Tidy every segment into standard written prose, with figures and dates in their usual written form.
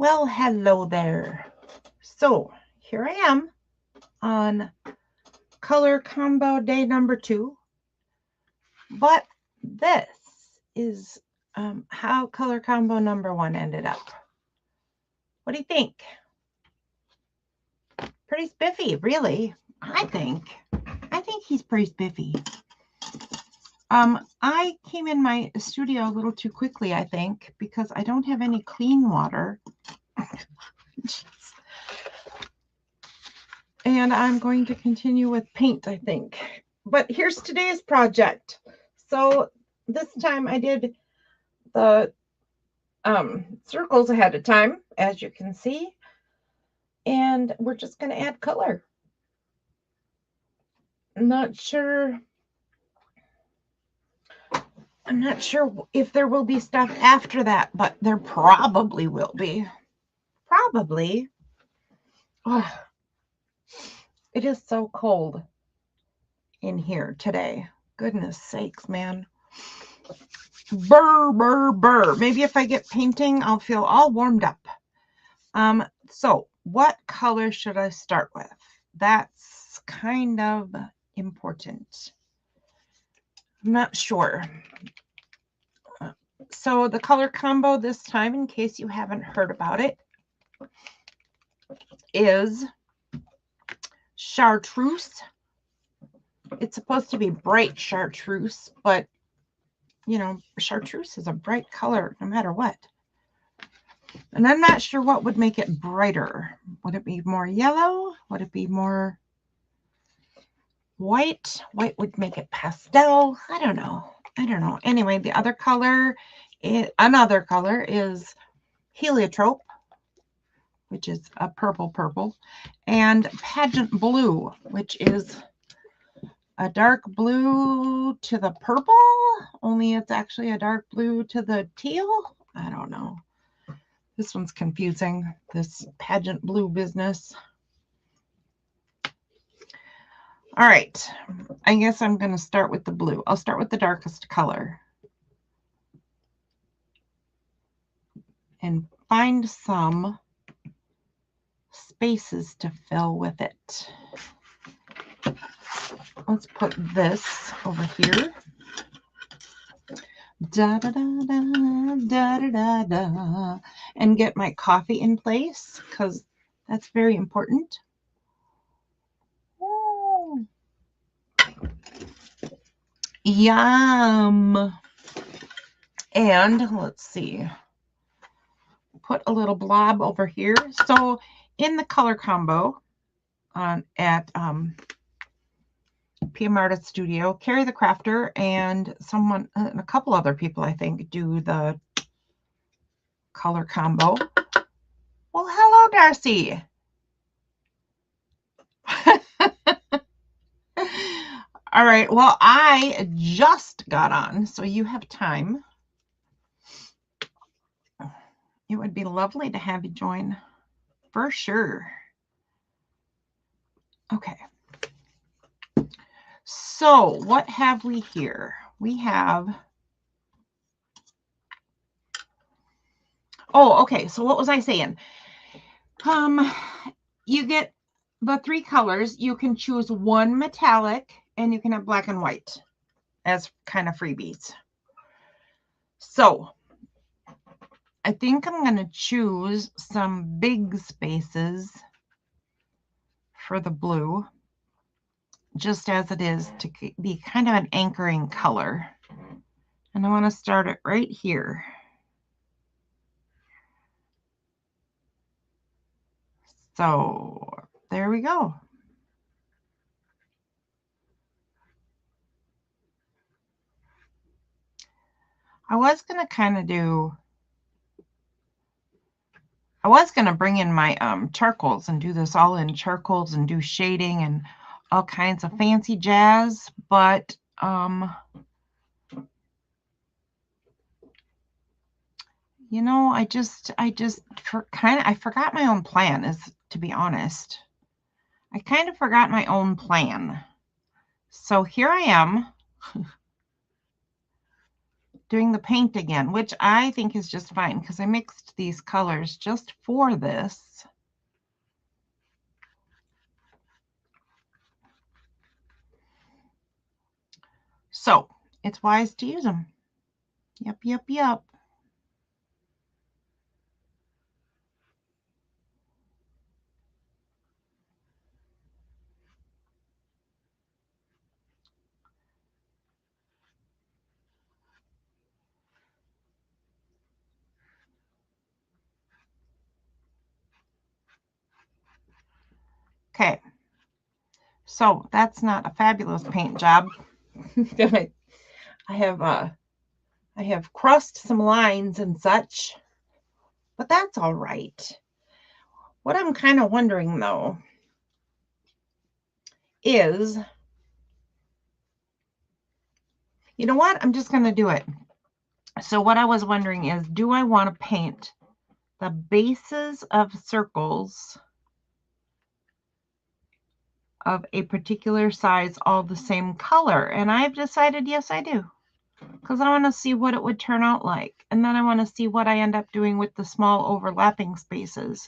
Well, hello there. So here I am on color combo day number 2. But this is how color combo number 1 ended up. What do you think? Pretty spiffy, really. I think he's pretty spiffy. I came in my studio a little too quickly, I think, because I don't have any clean water. And I'm going to continue with paint, I think. But here's today's project. So this time I did the circles ahead of time, as you can see. And we're just going to add color. I'm not sure if there will be stuff after that, but there probably will be. Probably. Oh, it is so cold in here today. Goodness sakes, man. Burr, burr, burr. Maybe if I get painting, I'll feel all warmed up. So what color should I start with? That's kind of important. I'm not sure. So the color combo this time, in case you haven't heard about it, is chartreuse. It's supposed to be bright chartreuse, but you know, chartreuse is a bright color no matter what. And I'm not sure what would make it brighter. Would it be more yellow? Would it be more white? White would make it pastel. I don't know. Anyway, the other color, another color is heliotrope, which is a purple, and pageant blue, which is a dark blue to the purple, only it's actually a dark blue to the teal. I don't know. This one's confusing, this pageant blue business. All right, I guess I'm going to start with the blue. I'll start with the darkest color and find some spaces to fill with it. Let's put this over here. Da da da da da da da, and get my coffee in place because that's very important. Ooh. Yum. And let's see, put a little blob over here. So in the color combo at PM Artist Studio, Carrie the Crafter and someone and a couple other people, I think, do the color combo. Well, hello, Darcy. All right, well, I just got on, so you have time. It would be lovely to have you join for sure. Okay. So what have we here? We have, oh, okay. So what was I saying? You get the 3 colors. You can choose one metallic and you can have black and white as kind of freebies. So I think I'm going to choose some big spaces for the blue, just as it is, to be kind of an anchoring color. And I want to start it right here. So there we go. I was going to bring in my charcoals and do this all in charcoals and do shading and all kinds of fancy jazz, but you know, I forgot my own plan, to be honest. I kind of forgot my own plan. So here I am doing the paint again, which I think is just fine because I mixed these colors just for this. So it's wise to use them. Yep, yep, yep. Okay, so that's not a fabulous paint job. I have crossed some lines and such, but that's all right. What I'm kind of wondering though is, you know what? I'm just going to do it. So what I was wondering is, do I want to paint the bases of circles of a particular size all the same color? And I've decided yes, I do. Because I want to see what it would turn out like. And then I want to see what I end up doing with the small overlapping spaces.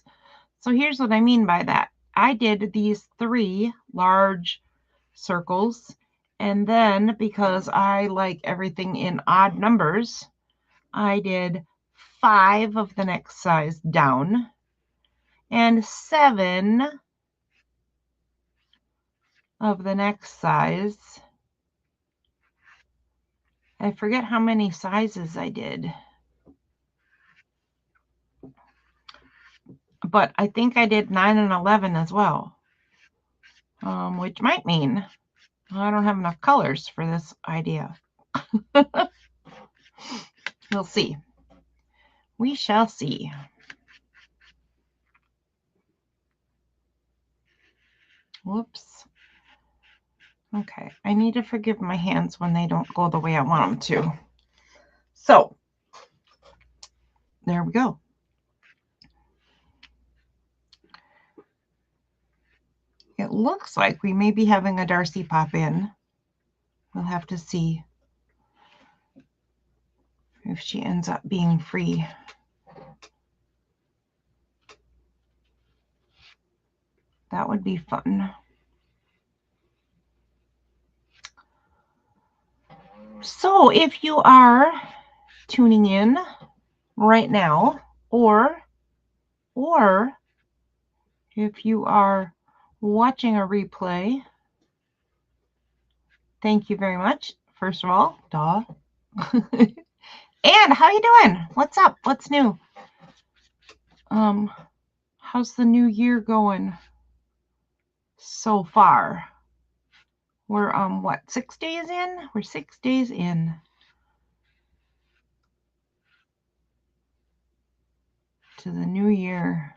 So here's what I mean by that. I did these 3 large circles. And then because I like everything in odd numbers, I did 5 of the next size down and 7 of the next size. I forget how many sizes I did, but I think I did 9 and 11 as well, which might mean I don't have enough colors for this idea. We'll see. We shall see. Whoops. Okay, I need to forgive my hands when they don't go the way I want them to. So, there we go. It looks like we may be having a Darcy pop in. We'll have to see if she ends up being free. That would be fun. So if you are tuning in right now, or if you are watching a replay, thank you very much. First of all, duh. And how you doing? What's up? What's new? How's the new year going so far? We're what, 6 days in? We're 6 days in to the new year.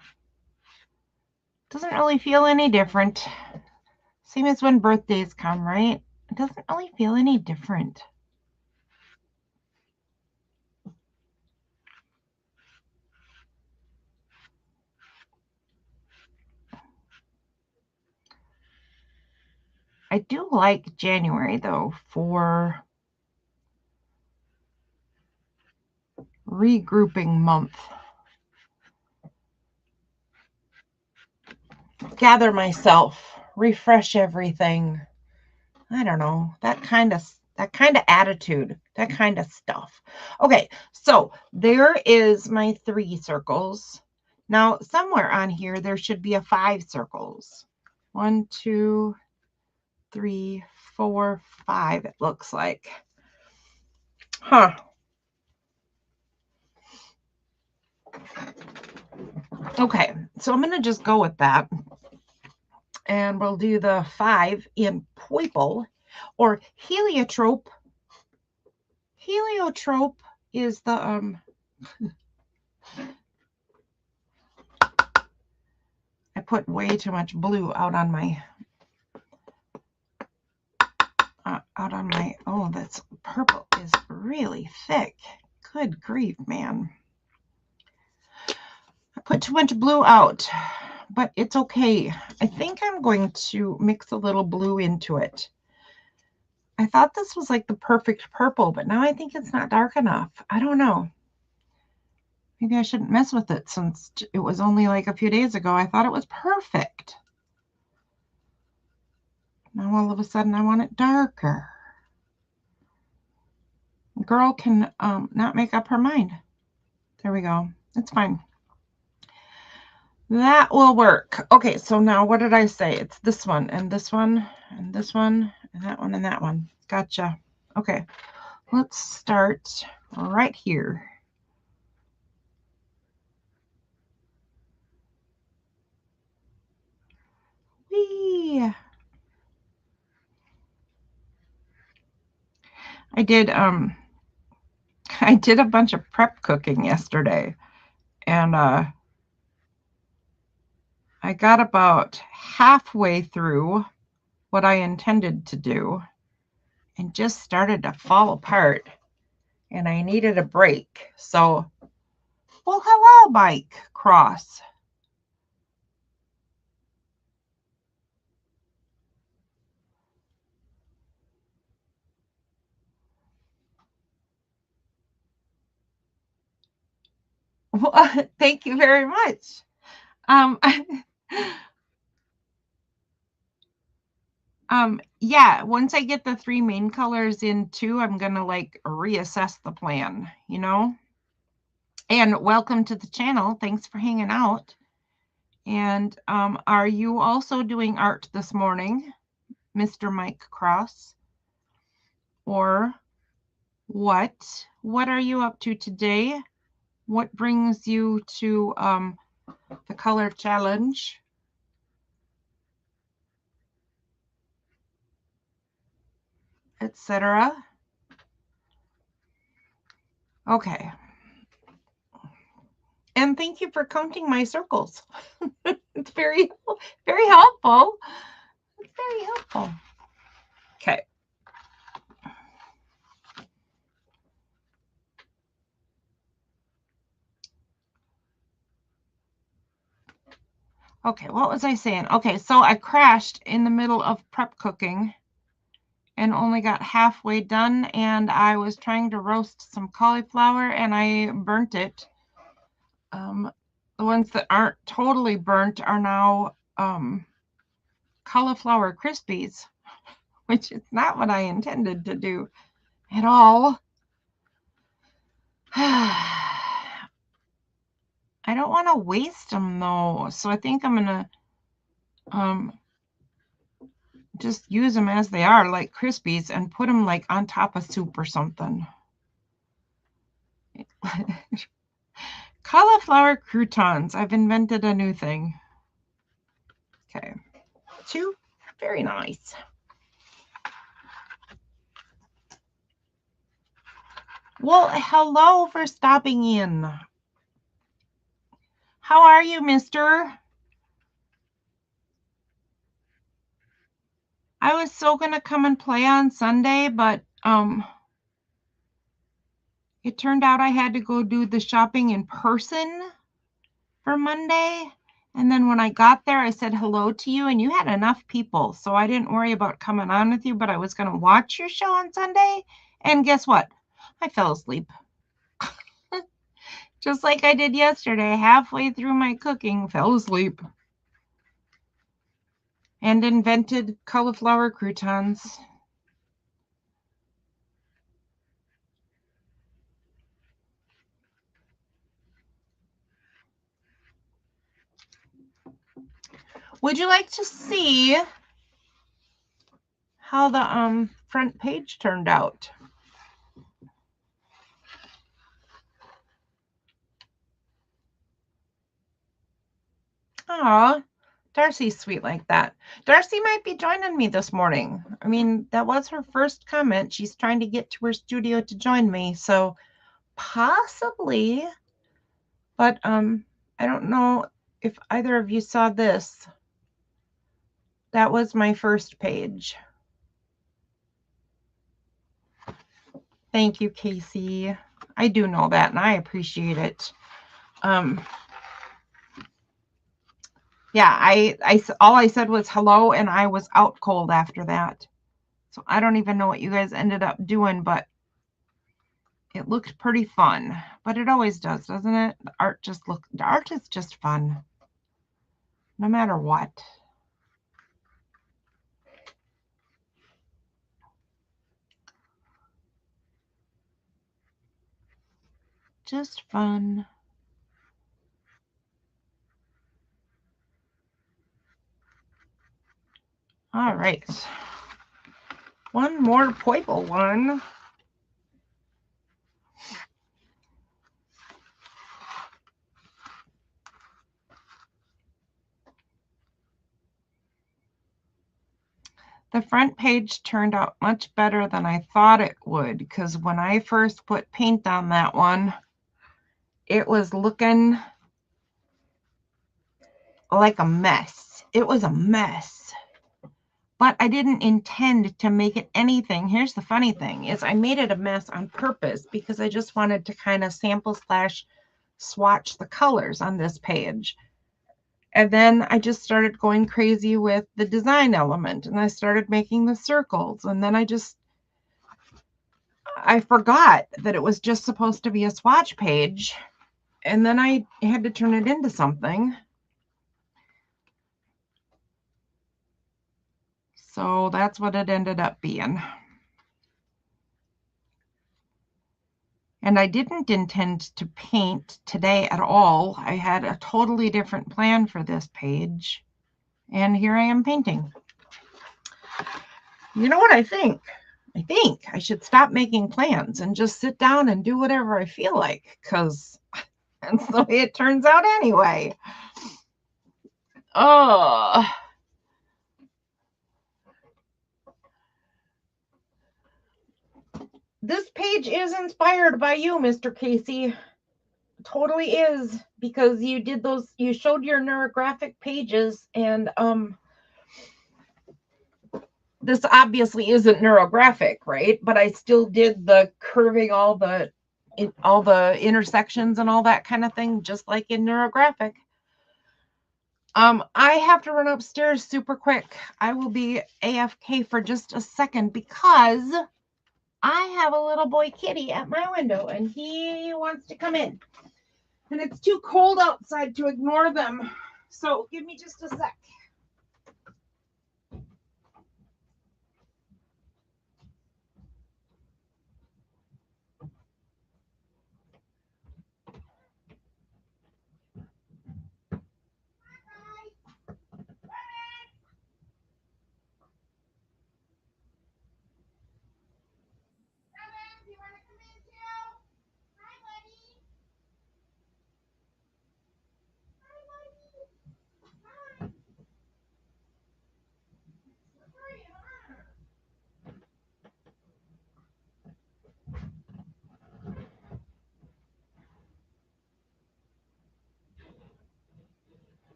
Doesn't really feel any different. Same as when birthdays come, right? It doesn't really feel any different. I do like January though for regrouping month. Gather myself, refresh everything. I don't know, that kind of attitude, that kind of stuff. Okay, so there is my 3 circles. Now somewhere on here there should be a 5 circles. 1, 2, 3, 4, 5, it looks like. Huh. Okay, so I'm going to just go with that. And we'll do the 5 in purple or heliotrope. Heliotrope is the I put way too much blue out on my oh, that's purple is really thick. Good grief, man. I put too much blue out, but it's okay. I think I'm going to mix a little blue into it. I thought this was like the perfect purple, but now I think it's not dark enough. I don't know. Maybe I shouldn't mess with it since it was only like a few days ago. I thought it was perfect. Now all of a sudden I want it darker. A girl can not make up her mind. There we go. It's fine. That will work. Okay, so now what did I say? It's this one and this one and this one and that one and that one. Gotcha. Okay, let's start right here. Whee! I did a bunch of prep cooking yesterday, and I got about halfway through what I intended to do and just started to fall apart, and I needed a break. So, well, hello, Mike Cross. Well, thank you very much. Um, yeah, once I get the 3 main colors in too, I'm gonna like reassess the plan, you know? And welcome to the channel. Thanks for hanging out. And are you also doing art this morning, Mr. Mike Cross? Or what? What are you up to today? What brings you to the color challenge? Etc. Okay. And thank you for counting my circles. It's very, very helpful. It's very helpful. Okay. Okay, what was I saying? Okay, so I crashed in the middle of prep cooking and only got halfway done, and I was trying to roast some cauliflower and I burnt it. The ones that aren't totally burnt are now cauliflower crispies, which is not what I intended to do at all. I don't want to waste them though, so I think I'm gonna just use them as they are, like crispies, and put them like on top of soup or something. Cauliflower croutons. I've invented a new thing. Okay, 2, very nice. Well, hello for stopping in. How are you, mister? I was so gonna come and play on Sunday, but it turned out I had to go do the shopping in person for Monday. And then when I got there, I said hello to you, and you had enough people, so I didn't worry about coming on with you, but I was going to watch your show on Sunday. And guess what? I fell asleep. Just like I did yesterday, halfway through my cooking, fell asleep. And invented cauliflower croutons. Would you like to see how the front page turned out? Aw, Darcy's sweet like that. Darcy might be joining me this morning. I mean, that was her first comment. She's trying to get to her studio to join me, so possibly. But I don't know if either of you saw this. That was my first page. Thank you, Casey. I do know that, and I appreciate it. Yeah, I all I said was hello, and I was out cold after that. So I don't even know what you guys ended up doing, but it looked pretty fun. But it always does, doesn't it? The art is just fun, no matter what. Just fun. All right. One more purple one. The front page turned out much better than I thought it would, because when I first put paint on that one, it was looking like a mess. It was a mess. But I didn't intend to make it anything. Here's the funny thing is I made it a mess on purpose because I just wanted to kind of sample / swatch the colors on this page. And then I just started going crazy with the design element, and I started making the circles. And then I forgot that it was just supposed to be a swatch page. And then I had to turn it into something. So that's what it ended up being. And I didn't intend to paint today at all. I had a totally different plan for this page. And here I am painting. You know what I think? I think I should stop making plans and just sit down and do whatever I feel like, because that's the way it turns out anyway. Oh. This page is inspired by you, Mr. Casey. Totally is, because you did those, you showed your neurographic pages, and this obviously isn't neurographic, right? But I still did the curving all the intersections and all that kind of thing, just like in neurographic. I have to run upstairs super quick. I will be AFK for just a second because I have a little boy kitty at my window and he wants to come in. And it's too cold outside to ignore them. So give me just a sec.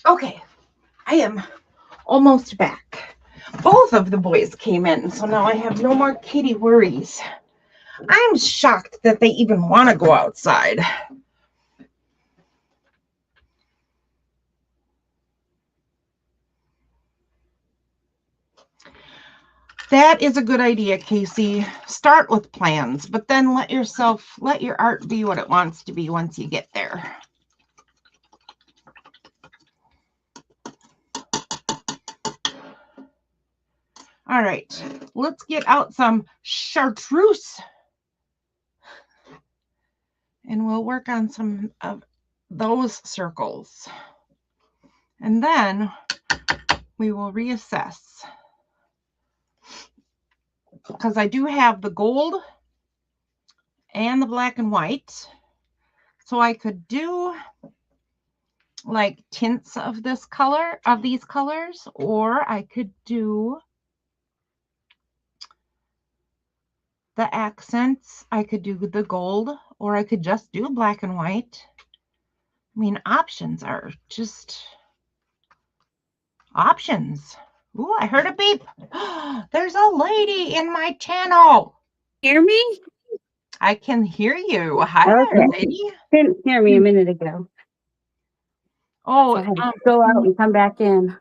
Okay, I am almost back. Both of the boys came in, so now I have no more kitty worries. I'm shocked that they even want to go outside. That is a good idea, Casey. Start with plans, but then let your art be what it wants to be once you get there. All right, let's get out some chartreuse and we'll work on some of those circles. And then we will reassess, because I do have the gold and the black and white. So I could do like tints of this color, of these colors, or I could do the accents. I could do the gold, or I could just do black and white. I mean, options are just options. Ooh, I heard a beep. There's a lady in my channel. Hear me? I can hear you. Hi there, Okay. lady. Didn't hear me a minute ago. Oh, So I had to go out and come back in.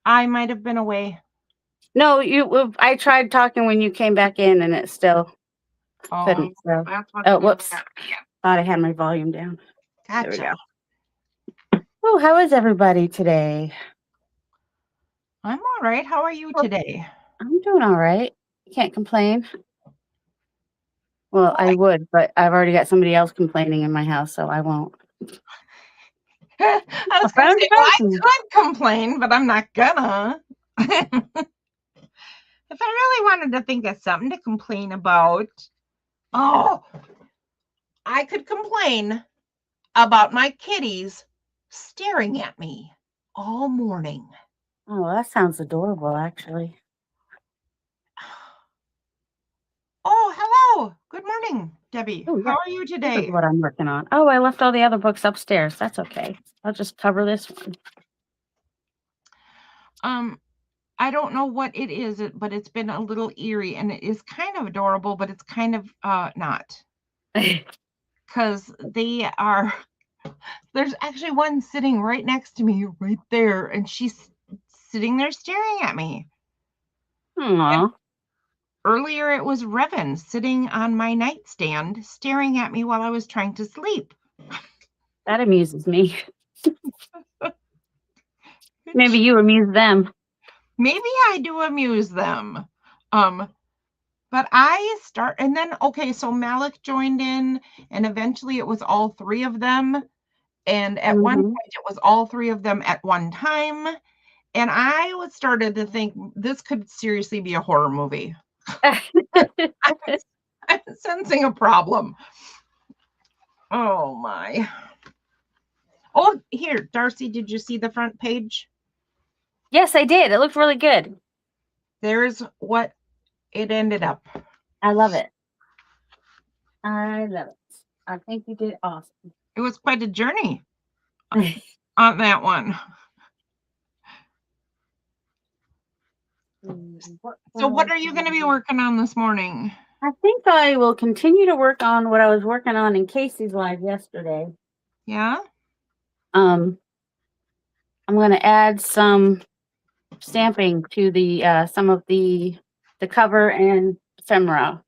I might have been away. No, I tried talking when you came back in and it still couldn't. So. Oh, whoops. Thought I had my volume down. Gotcha. There we go. Oh, how is everybody today? I'm all right. How are you today? I'm doing all right. Can't complain. Well, I would, but I've already got somebody else complaining in my house, so I won't. I was going to say, well, I could complain, but I'm not gonna. If I really wanted to think of something to complain about, I could complain about my kitties staring at me all morning. Oh, well, that sounds adorable, actually. Oh, hello. Good morning, Debbie. Oh, yeah. How are you today? This is what I'm working on. Oh, I left all the other books upstairs. That's okay. I'll just cover this one. I don't know what it is, but it's been a little eerie, and it is kind of adorable, but it's kind of not. Because they are, there's actually one sitting right next to me right there, and she's sitting there staring at me. Aww. Earlier, it was Revan sitting on my nightstand, staring at me while I was trying to sleep. That amuses me. Maybe you amuse them. Maybe I do amuse them. But and then, okay, so Malik joined in, and eventually it was all three of them. And at one point, it was all three of them at one time. And I started to think this could seriously be a horror movie. I'm sensing a problem. Oh, my. Oh, here, Darcy, did you see the front page? Yes, I did. It looked really good. There's what it ended up. I love it. I love it. I think you did awesome. It was quite a journey on that one. So what are you going to be working on this morning? I think I will continue to work on what I was working on in Casey's live yesterday. Yeah? I'm going to add some stamping to the some of the cover and ephemera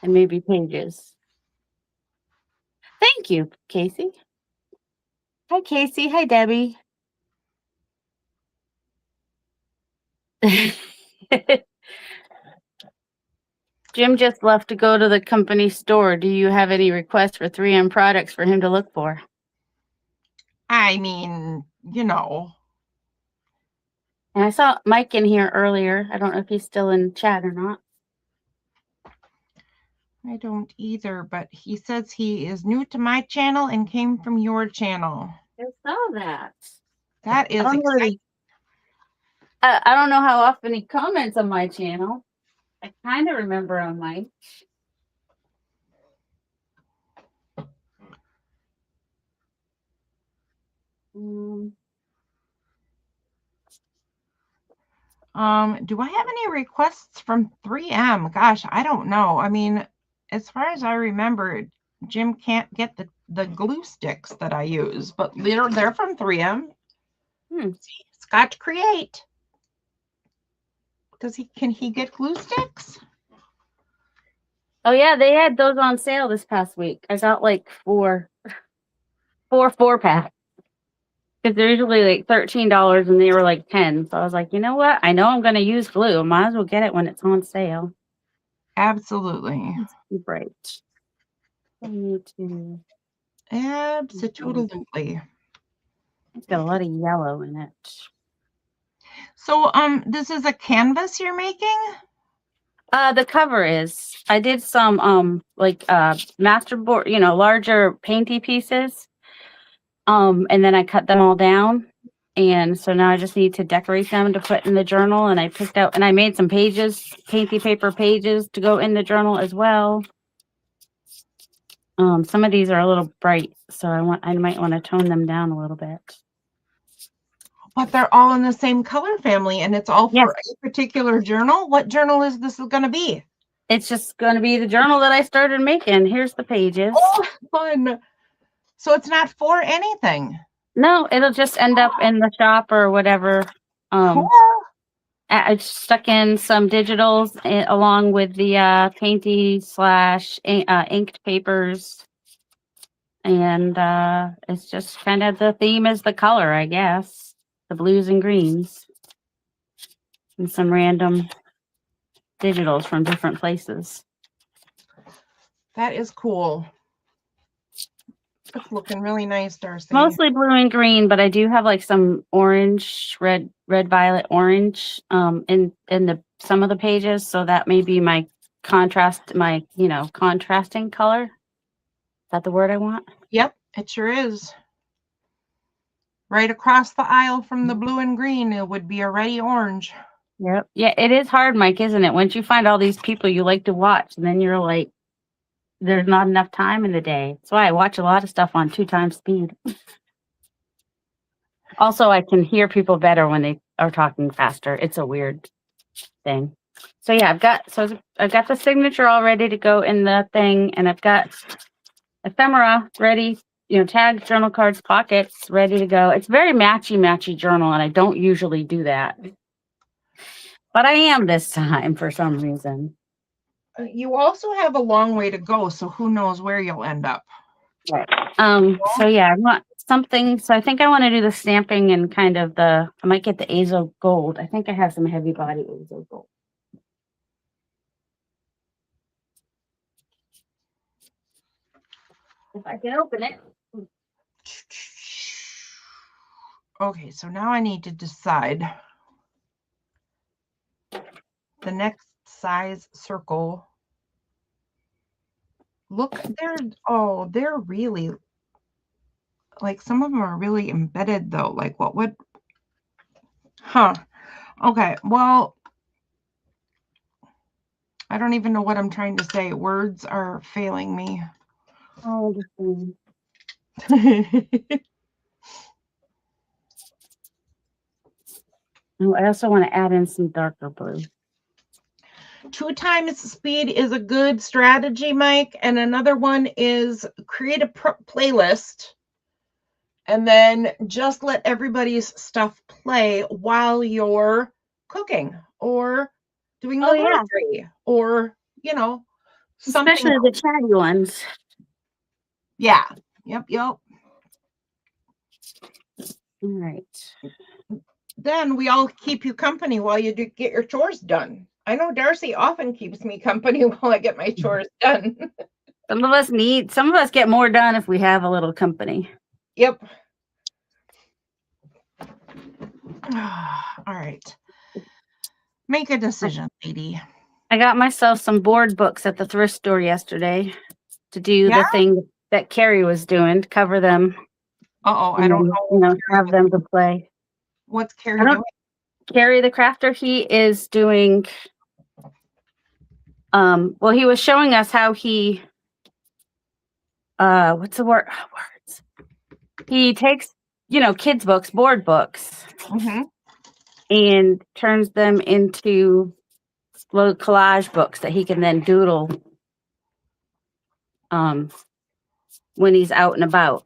and maybe pages. Thank you, Casey. Hi, Casey. Hi, Debbie. Jim just left to go to the company store. Do you have any requests for 3M products for him to look for? I mean, you know. And I saw Mike in here earlier. I don't know if he's still in chat or not. I don't either, but he says he is new to my channel and came from your channel. I saw that. That is exciting. I don't know how often he comments on my channel. I kind of remember on Mike. Do I have any requests from 3M? Gosh, I don't know. I mean, as far as I remember, Jim can't get the glue sticks that I use, but they're from 3M. Scotch Create. Can he get glue sticks? Oh yeah, they had those on sale this past week. I got like four packs. Because they're usually like $13 and they were like 10. So I was like, you know what? I know I'm going to use glue. Might as well get it when it's on sale. Absolutely. Right. I need to. Absolutely. It's got a lot of yellow in it. So, this is a canvas you're making? The cover is. I did some like masterboard, larger painty pieces. And then I cut them all down. And so now I just need to decorate them to put in the journal. And I made some pages, painty paper pages to go in the journal as well. Some of these are a little bright, so I might want to tone them down a little bit. But they're all in the same color family, and it's all Yes. for a particular journal. What journal is this going to be? It's just going to be the journal that I started making. Here's the pages. Oh, fun. So it's not for anything. No, it'll just end up in the shop or whatever. Cool. I stuck in some digitals along with the painty / inked papers. And it's just kind of the theme is the color, I guess. The blues and greens. And some random digitals from different places. That is cool. It's looking really nice, Darcy. Mostly blue and green, but I do have like some orange, red, violet, orange in the some of the pages. So that may be my contrast, my contrasting color. Is that the word I want? Yep, it sure is. Right across the aisle from the blue and green, it would be a ready orange. Yep. Yeah, it is hard, Mike, isn't it? Once you find all these people you like to watch, and then you're like, there's not enough time in the day. That's why I watch a lot of stuff on 2x speed. Also, I can hear people better when they are talking faster. It's a weird thing. So yeah, I've got the signature all ready to go in the thing, and I've got ephemera ready, tags, journal cards, pockets ready to go. It's very matchy journal, and I don't usually do that. But I am this time for some reason. You also have a long way to go, so who knows where you'll end up. Right. So yeah, I want something. So I think I want to do the stamping and kind of I might get the Azo Gold. I think I have some heavy body Azo Gold. If I can open it. Okay, so now I need to decide the next size circle. Look, they're really, like, some of them are really embedded though. Like, what would, okay, well, I don't even know what I'm trying to say. Words are failing me. Oh, I also want to add in some darker blue. 2x speed is a good strategy, Mike. And another one is create a playlist and then just let everybody's stuff play while you're cooking or doing the laundry or, something. Especially the chatty ones. Yeah. Yep. All right. Then we all keep you company while you get your chores done. I know Darcy often keeps me company while I get my chores done. Some of us get more done if we have a little company. Yep. All right. Make a decision, lady. I got myself some board books at the thrift store yesterday to do the thing that Carrie was doing, to cover them. I don't know. Have them to play. What's Carrie doing? Carrie the crafter, he is doing, well, he was showing us how he, what's the word? Words. He takes, kids' books, board books, and turns them into little collage books that he can then doodle when he's out and about.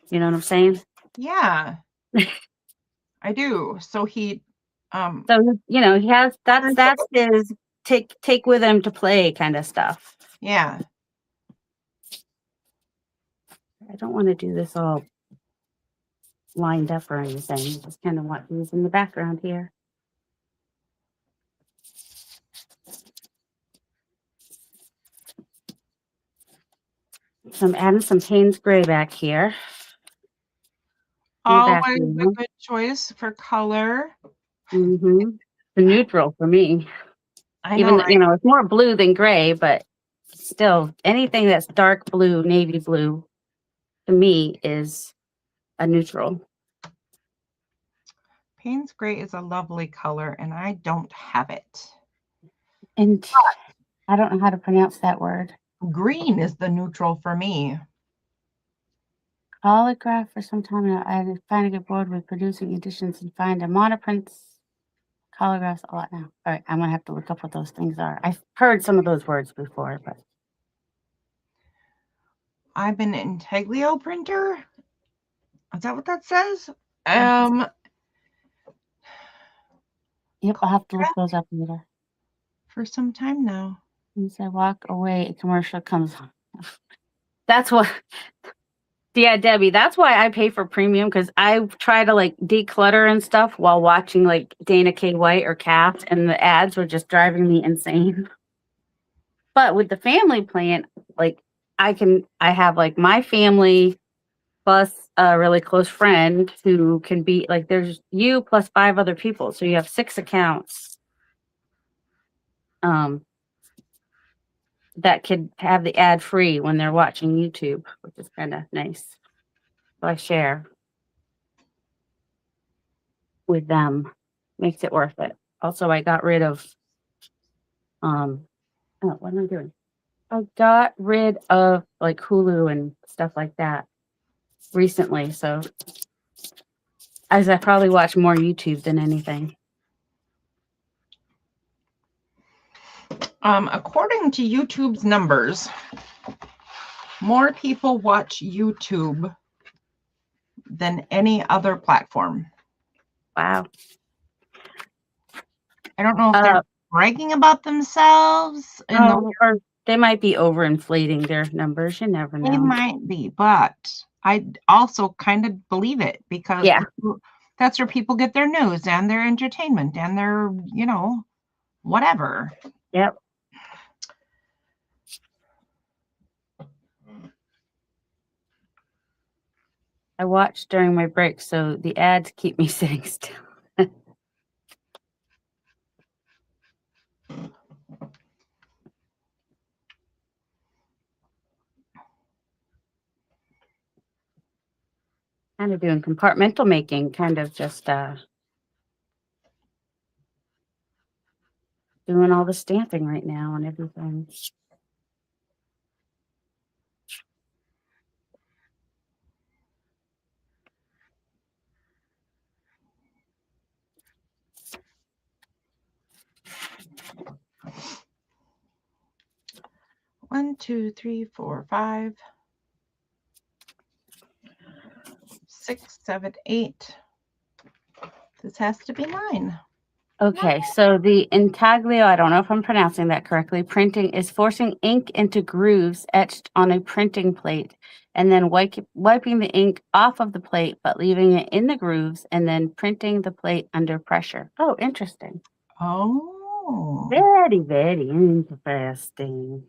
You know what I'm saying? Yeah. I do. So he he has that's his take with him to play kind of stuff. Yeah. I don't want to do this all lined up or anything. I just kind of want these in the background here. So I'm adding some Payne's Gray back here. Always a good choice for color. The neutral for me. I know, even it's more blue than gray, but still anything that's dark blue, navy blue, to me is a neutral. Payne's Gray is a lovely color, and I don't have it. And I don't know how to pronounce that word. Green is the neutral for me. Holograph for some time now. I finally get bored with producing editions and find a monoprints, holographs a lot now. All right, I'm gonna have to look up what those things are. I've heard some of those words before, but I've been an intaglio printer. Is that what that says? Yep, I'll have to look those up later. For some time now. As I walk away, a commercial comes on. That's what. Yeah, Debbie, that's why I pay for premium, because I try to like declutter and stuff while watching like Dana K. White or Cats, and the ads were just driving me insane. But with the family plan, like I have like my family plus a really close friend who can be like, there's you plus 5 other people. So you have 6 accounts that could have the ad free when they're watching YouTube, which is kind of nice. So I share with them, makes it worth it. Also, I got rid of oh, what am I doing? I got rid of like Hulu and stuff like that recently. So as I probably watch more YouTube than anything. According to YouTube's numbers, more people watch YouTube than any other platform. Wow. I don't know if they're bragging about themselves. Or they might be overinflating their numbers. You never know. They might be, but I also kind of believe it, because that's where people get their news and their entertainment and their, whatever. Yep. I watch during my break, so the ads keep me sitting still. Kind of doing compartmental making, kind of just doing all the stamping right now and everything. One, 2, 3, 4, 5, 6, 7, 8. This has to be mine. Okay, so the intaglio, I don't know if I'm pronouncing that correctly, printing is forcing ink into grooves etched on a printing plate and then wiping the ink off of the plate, but leaving it in the grooves and then printing the plate under pressure. Oh, interesting. Oh. Very, very interesting.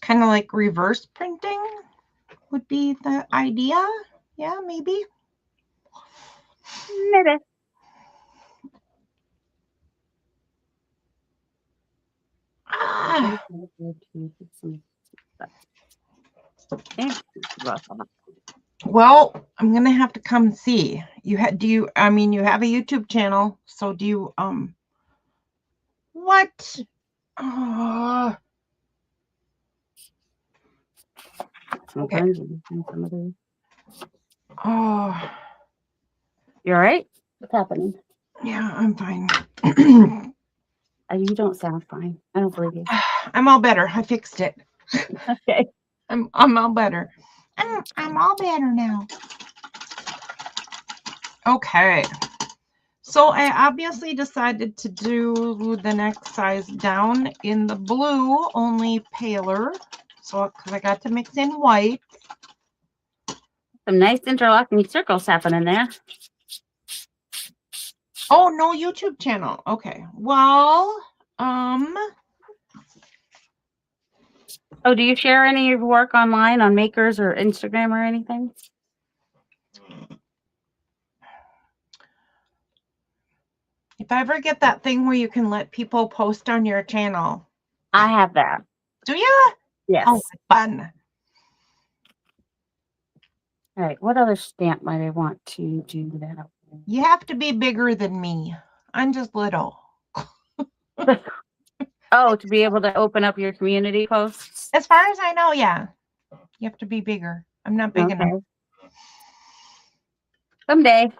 Kind of like reverse printing would be the idea. Yeah, maybe. Maybe. Well, I'm gonna have to come see. You have you have a YouTube channel, so do you what? Okay. Oh. You all right? What's happening? Yeah, I'm fine. You don't sound fine. I don't believe you. I'm all better. I fixed it. Okay. I'm all better. I'm all better now. Okay. So I obviously decided to do the next size down in the blue, only paler. So because I got to mix in white. Some nice interlocking circles happening there. Oh, no YouTube channel. Okay. Well, Oh, do you share any of your work online on Makers or Instagram or anything? If I ever get that thing where you can let people post on your channel. I have that. Do you? Yes. Oh, fun. All right. What other stamp might I want to do that? You have to be bigger than me. I'm just little. Oh, to be able to open up your community posts? As far as I know, yeah. You have to be bigger. I'm not big enough. Okay. Someday.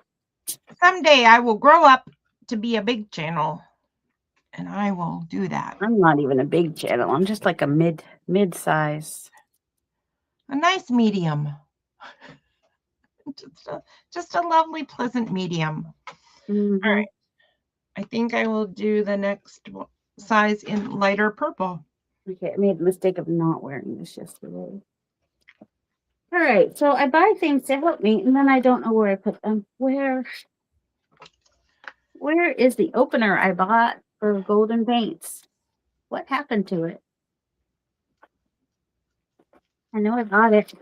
Someday I will grow up to be a big channel and I will do that. I'm not even a big channel. I'm just like a mid-size. A nice medium. just a lovely, pleasant medium. Mm-hmm. All right. I think I will do the next size in lighter purple. Okay, I made the mistake of not wearing this yesterday. All right, so I buy things to help me, and then I don't know where I put them. Where is the opener I bought for golden paints? What happened to it? I know I bought it.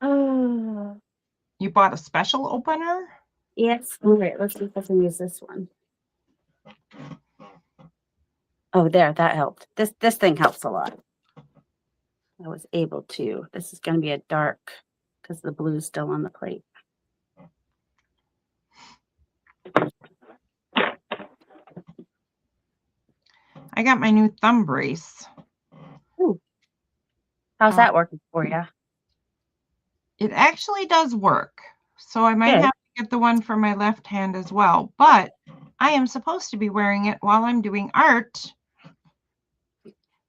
Oh, You bought a special opener? yes. All right, let's see if I can use this one. Oh, there, that helped. This thing helps a lot. I was able to. This is going to be a dark because the blue's still on the plate. I got my new thumb brace. Ooh. How's that working for you? It actually does work. So I might Good. have to get the one for my left hand as well. But I am supposed to be wearing it while I'm doing art.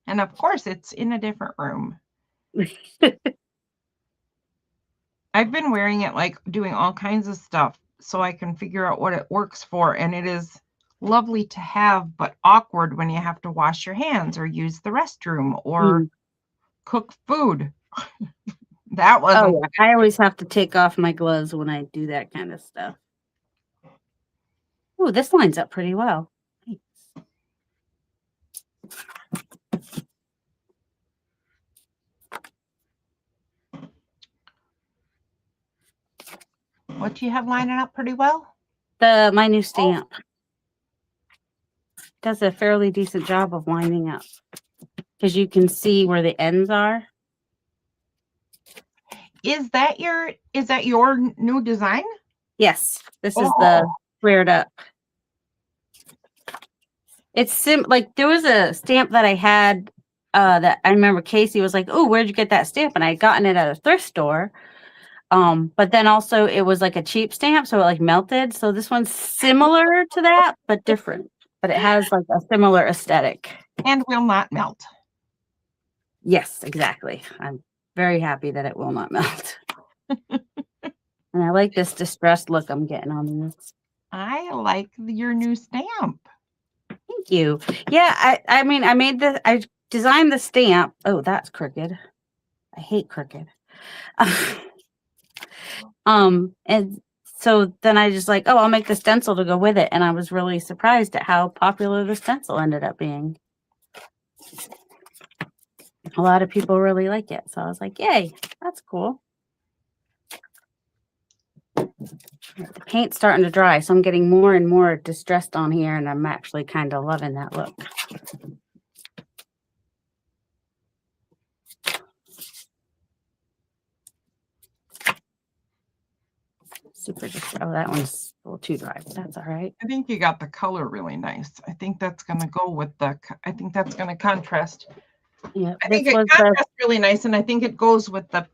And of course, it's in a different room. I've been wearing it like doing all kinds of stuff so I can figure out what it works for. And it is lovely to have, but awkward when you have to wash your hands or use the restroom or cook food. That wasn't. Oh, yeah. I always have to take off my gloves when I do that kind of stuff. Oh, this lines up pretty well. What do you have lining up pretty well? My new stamp does a fairly decent job of lining up because you can see where the ends are. Is that your new design? Yes, this is the squared up. It's like there was a stamp that I had that I remember Casey was like, "Oh, where'd you get that stamp?" And I had gotten it at a thrift store. But then also it was like a cheap stamp, so it like melted. So this one's similar to that, but different. But it has like a similar aesthetic. And will not melt. Yes, exactly. I'm very happy that it will not melt. And I like this distressed look I'm getting on this. I like your new stamp. Thank you. Yeah, I mean, I designed the stamp. Oh, that's crooked. I hate crooked. And so then I just like, oh, I'll make the stencil to go with it. And I was really surprised at how popular the stencil ended up being. A lot of people really like it. So I was like, yay, that's cool. The paint's starting to dry, so I'm getting more and more distressed on here, and I'm actually kind of loving that look. Super distressed. Oh, that one's a little too dry, but that's all right. I think you got the color really nice. I think that's going to go with I think that's going to contrast. Yeah, I think it contrasts really nice, and I think it goes with the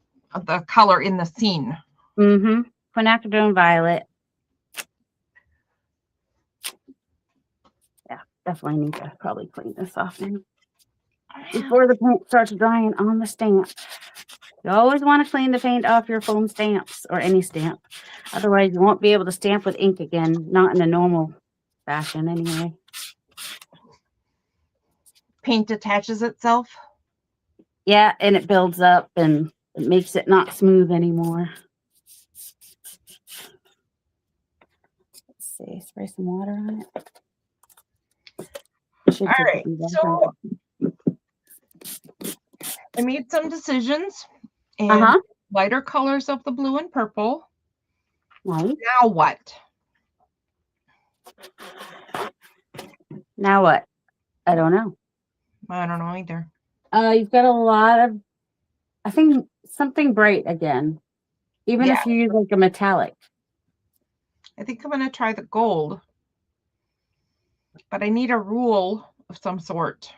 color in the scene. Mm-hmm. Quinacridone violet. Yeah, definitely need to probably clean this off now before the paint starts drying on the stamp. You always want to clean the paint off your foam stamps or any stamp. Otherwise, you won't be able to stamp with ink again, not in a normal fashion anyway. Paint attaches itself? Yeah, and it builds up and it makes it not smooth anymore. Let's see, spray some water on it. All right, so I made some decisions and lighter colors of the blue and purple. Nice. Now what? Now what? I don't know. I don't know either. You've got a lot of, I think, something bright again. Even if you use like a metallic. I think I'm going to try the gold. but I need a rule of some sort.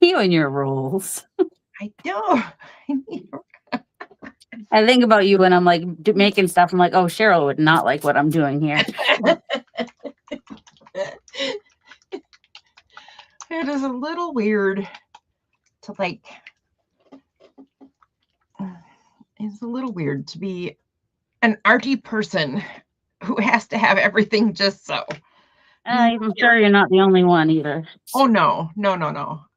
You and your rules. I do. I need I think about you when I'm like making stuff. I'm like, oh, Cheryl would not like what I'm doing here. It is a little weird to like, it's a little weird to be an arty person who has to have everything just so. I'm sure you're not the only one either. Oh, no.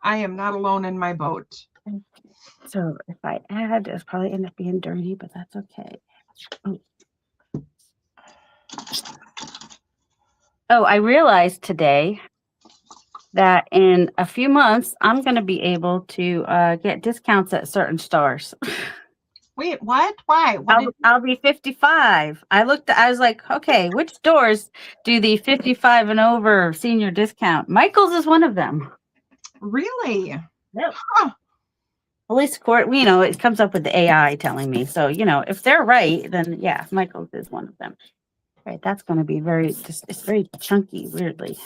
I am not alone in my boat. So if I add, it's probably end up being dirty, but that's okay. Oh, I realized today that in a few months, I'm going to be able to get discounts at certain stores. Wait, what? Why? I'll be 55. I was like, okay, which stores do the 55 and over senior discount? Michael's is one of them. Really? Yep. Huh. At least, it comes up with the AI telling me. So, if they're right, then yeah, Michael's is one of them. Right, that's going to be it's very chunky, weirdly.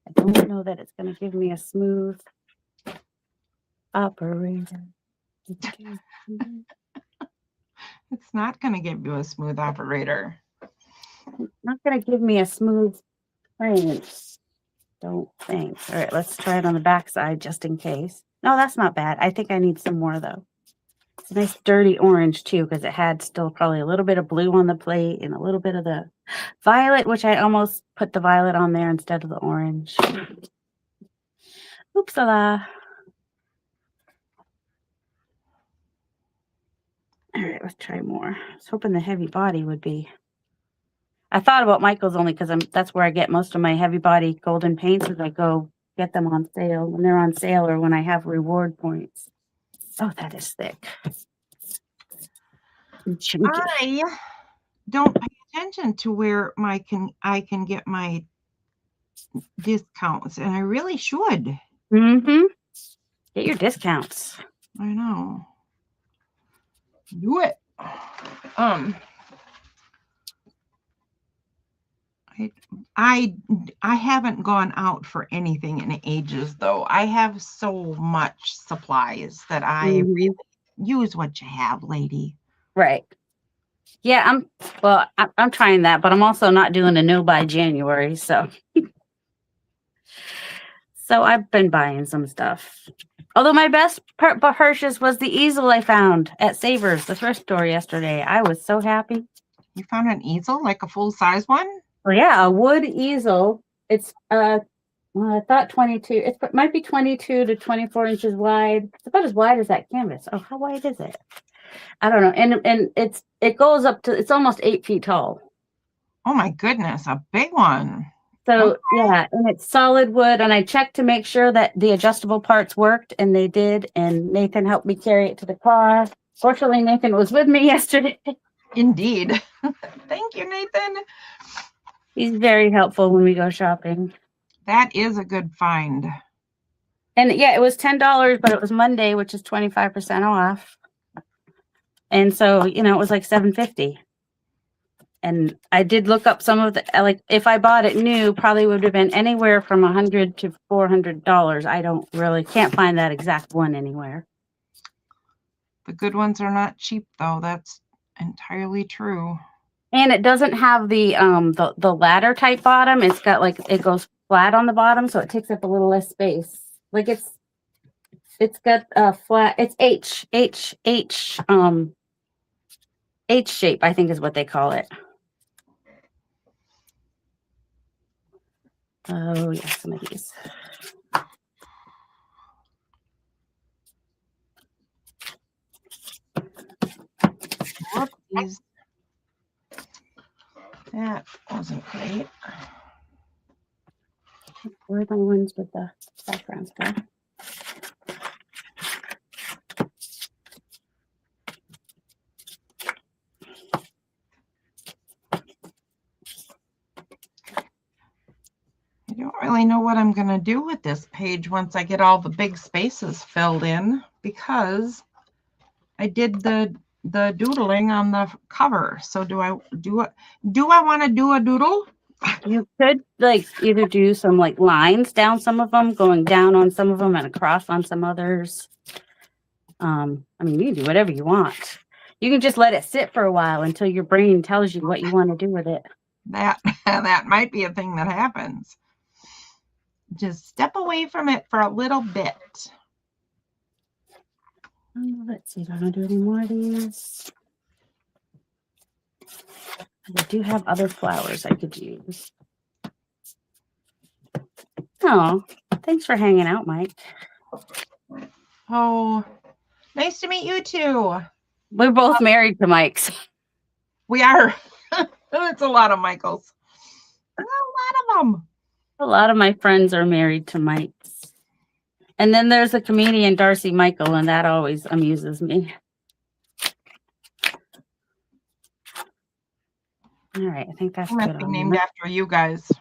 I don't know that it's going to give me a smooth operator. It's not going to give you a smooth operator. It's not going to give me a smooth print. Don't think. All right, let's try it on the back side just in case. No, that's not bad. I think I need some more though. It's a nice dirty orange too, because it had still probably a little bit of blue on the plate and a little bit of the violet, which I almost put the violet on there instead of the orange. Oopsala. All right, let's try more. I was hoping the heavy body would be. I thought about Michael's only because that's where I get most of my heavy body golden paints as I go get them on sale when they're on sale or when I have reward points. Oh, that is thick. I don't pay attention to where I can get my discounts, and I really should. Mm-hmm. Get your discounts. I know. Do it. I haven't gone out for anything in ages, though. I have so much supplies that I really use what you have, lady. Right. Yeah, I'm trying that, but I'm also not doing a no by January, so I've been buying some stuff. Although my best purchase was the easel I found at Savers, the thrift store yesterday. I was so happy. You found an easel, like a full-size one? Well, yeah, a wood easel. It's I thought 22. It might be 22 to 24 inches wide. It's about as wide as that canvas. Oh, how wide is it? I don't know. And it goes up to, it's almost 8 feet tall. Oh my goodness, a big one. So okay. Yeah, and it's solid wood. And I checked to make sure that the adjustable parts worked, and they did. And Nathan helped me carry it to the car. Fortunately, Nathan was with me yesterday. Indeed. Thank you, Nathan. He's very helpful when we go shopping. That is a good find. And yeah, it was $10, but it was Monday, which is 25% off. And so, it was like $7.50. And I did look up some of the, like, if I bought it new, probably would have been anywhere from $100 to $400. I can't find that exact one anywhere. The good ones are not cheap, though. That's entirely true. And it doesn't have the ladder type bottom. It's got it goes flat on the bottom, so it takes up a little less space. Like it's got a flat. It's H shape, I think is what they call it. Oh yeah, some of these. Whoopsies. That wasn't great. Where are the ones with the backgrounds go? I don't really know what I'm going to do with this page once I get all the big spaces filled in, because I did the doodling on the cover. So do I want to do a doodle? You could like either do some like lines down some of them, going down on some of them and across on some others. I mean, you can do whatever you want. You can just let it sit for a while until your brain tells you what you want to do with it. That might be a thing that happens. Just step away from it for a little bit. Let's see if I can do any more of these. I do have other flowers I could use. Oh, thanks for hanging out, Mike. Oh, nice to meet you too. We're both married to Mikes. We are. It's a lot of Michaels. A lot of them. A lot of my friends are married to Mikes. And then there's a comedian, Darcy Michael, and that always amuses me. All right, I think that's He good. must be named after you guys.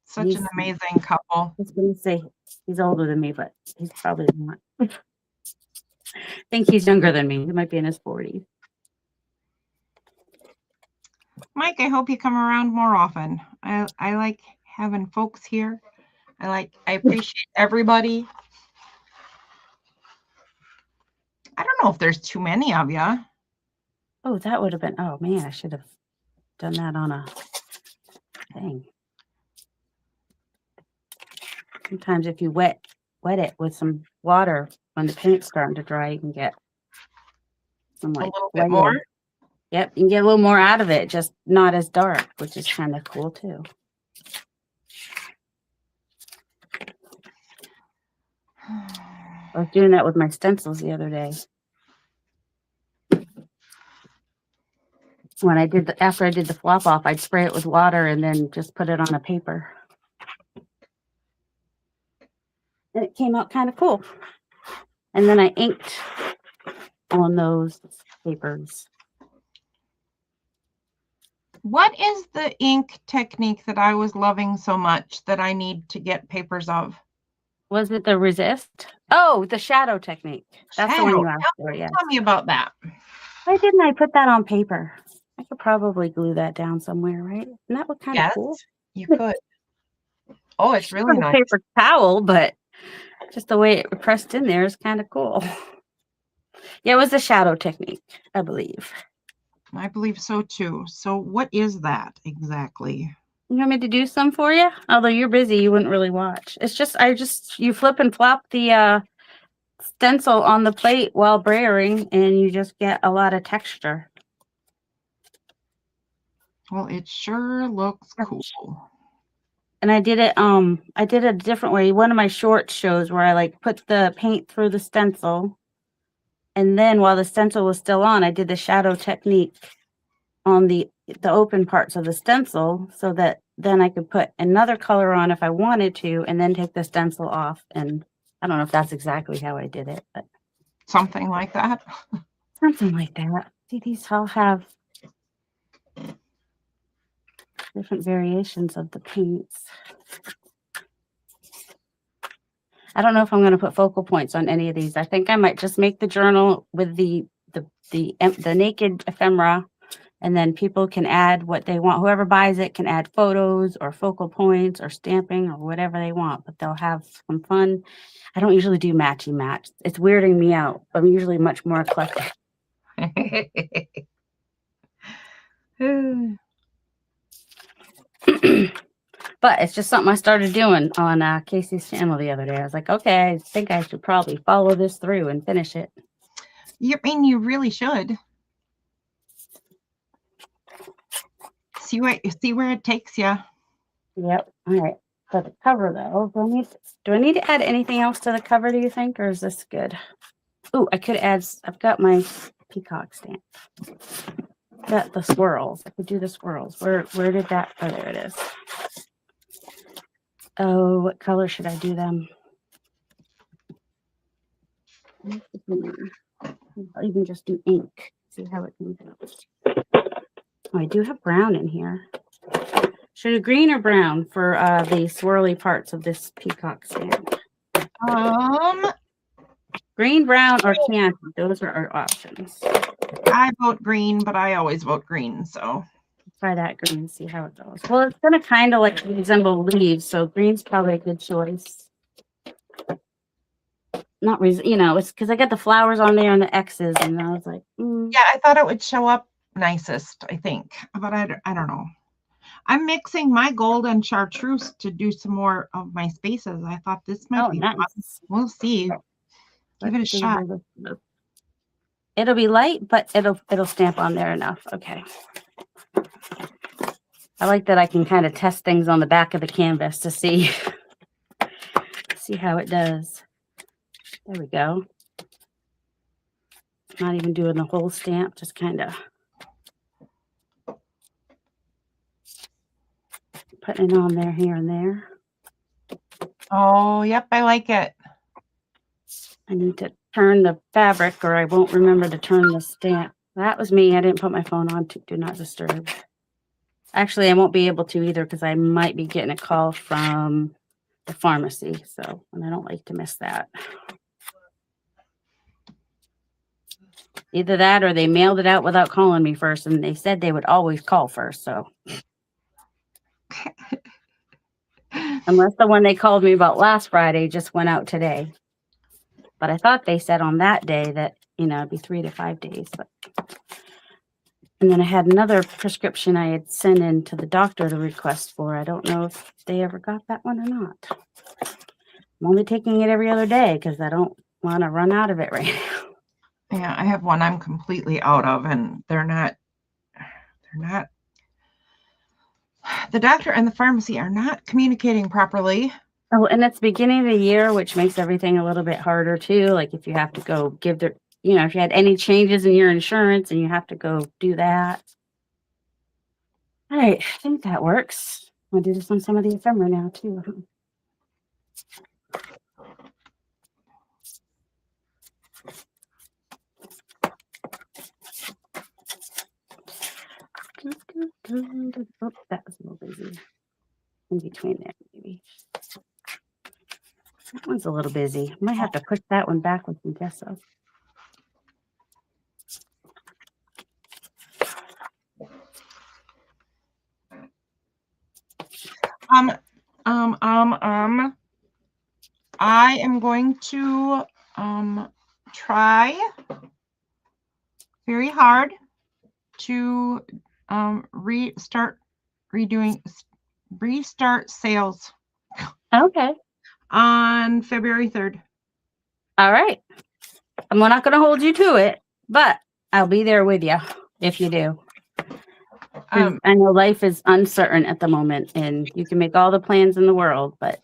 Such an amazing couple. I was going to say he's older than me, but he's probably not. I think he's younger than me. He might be in his 40s. Mike, I hope you come around more often. I like having folks here. I appreciate everybody. I don't know if there's too many of you. Oh, that would have been, oh man, I should have done that on a thing. Sometimes if you wet it with some water when the paint's starting to dry, you can get some like a little bit more. Yep, you can get a little more out of it, just not as dark, which is kind of cool too. I was doing that with my stencils the other day. When I did after I did the flop off, I'd spray it with water and then just put it on a paper. And it came out kind of cool. And then I inked on those papers. What is the ink technique that I was loving so much that I need to get papers of? Was it the resist? Oh, the shadow technique. That's the one you asked for, yeah. Tell me about that. Why didn't I put that on paper? I could probably glue that down somewhere, right? And that would kind of cool. You could. Oh, it's really nice. Paper towel, but just the way it pressed in there is kind of cool. Yeah, it was the shadow technique, I believe. I believe so too. So what is that exactly? You want me to do some for you? Although you're busy, you wouldn't really watch. It's just, you flip and flop the stencil on the plate while brayering, and you just get a lot of texture. Well, it sure looks cool. And I did it a different way. One of my shorts shows where I like put the paint through the stencil, and then while the stencil was still on, I did the shadow technique on the open parts of the stencil, so that then I could put another color on if I wanted to, and then take the stencil off. And I don't know if that's exactly how I did it, but something like that. Something like that. See, these all have different variations of the paints. I don't know if I'm going to put focal points on any of these. I think I might just make the journal with the naked ephemera, and then people can add what they want. Whoever buys it can add photos or focal points or stamping or whatever they want, but they'll have some fun. I don't usually do matchy match. It's weirding me out. I'm usually much more eclectic. But it's just something I started doing on Casey's channel the other day. I was like, okay, I think I should probably follow this through and finish it. You mean you really should. See where it takes you. Yep. All right. For the cover, though, do I need to add anything else to the cover, do you think, or is this good? Oh, I could add. I've got my peacock stamp. Got the swirls. I could do the swirls. Where did that? Oh, there it is. Oh, what color should I do them? I'll even just do ink. See how it comes out. Oh, I do have brown in here. Should I green or brown for the swirly parts of this peacock stamp? Green, brown, or Chianti. Those are our options. I vote green, but I always vote green, so. Try that green, see how it goes. Well, it's gonna kind of like resemble leaves, so green's probably a good choice. Not it's because I got the flowers on there and the X's, and I was like, Yeah, I thought it would show up nicest, I think, but I don't know. I'm mixing my gold and chartreuse to do some more of my spaces. I thought this might be nice. fun. We'll see. Give it a shot. It'll be light, but it'll stamp on there enough. Okay. I like that I can kind of test things on the back of the canvas to see how it does. There we go. Not even doing the whole stamp, just kind of putting it on there here and there. Oh, yep, I like it. I need to turn the fabric or I won't remember to turn the stamp. That was me. I didn't put my phone on to do not disturb. Actually, I won't be able to either because I might be getting a call from the pharmacy. So, and I don't like to miss that. Either that or they mailed it out without calling me first, and they said they would always call first. So, unless the one they called me about last Friday just went out today. But I thought they said on that day that, it'd be 3 to 5 days. But and then I had another prescription I had sent in to the doctor to request for. I don't know if they ever got that one or not. I'm only taking it every other day because I don't want to run out of it right now. Yeah, I have one I'm completely out of, and they're not, the doctor and the pharmacy are not communicating properly. Oh, and it's beginning of the year, which makes everything a little bit harder too. Like if you have to go give their, if you had any changes in your insurance and you have to go do that. All right, I think that works. I'll do this on some of the ephemera now too. Oh, that was a little busy. In between there, maybe. That one's a little busy. I might have to push that one back with some gesso. I am going to try very hard to restart sales. Okay. On February 3rd. All right. I'm not going to hold you to it, but I'll be there with you if you do. I know life is uncertain at the moment, and you can make all the plans in the world, but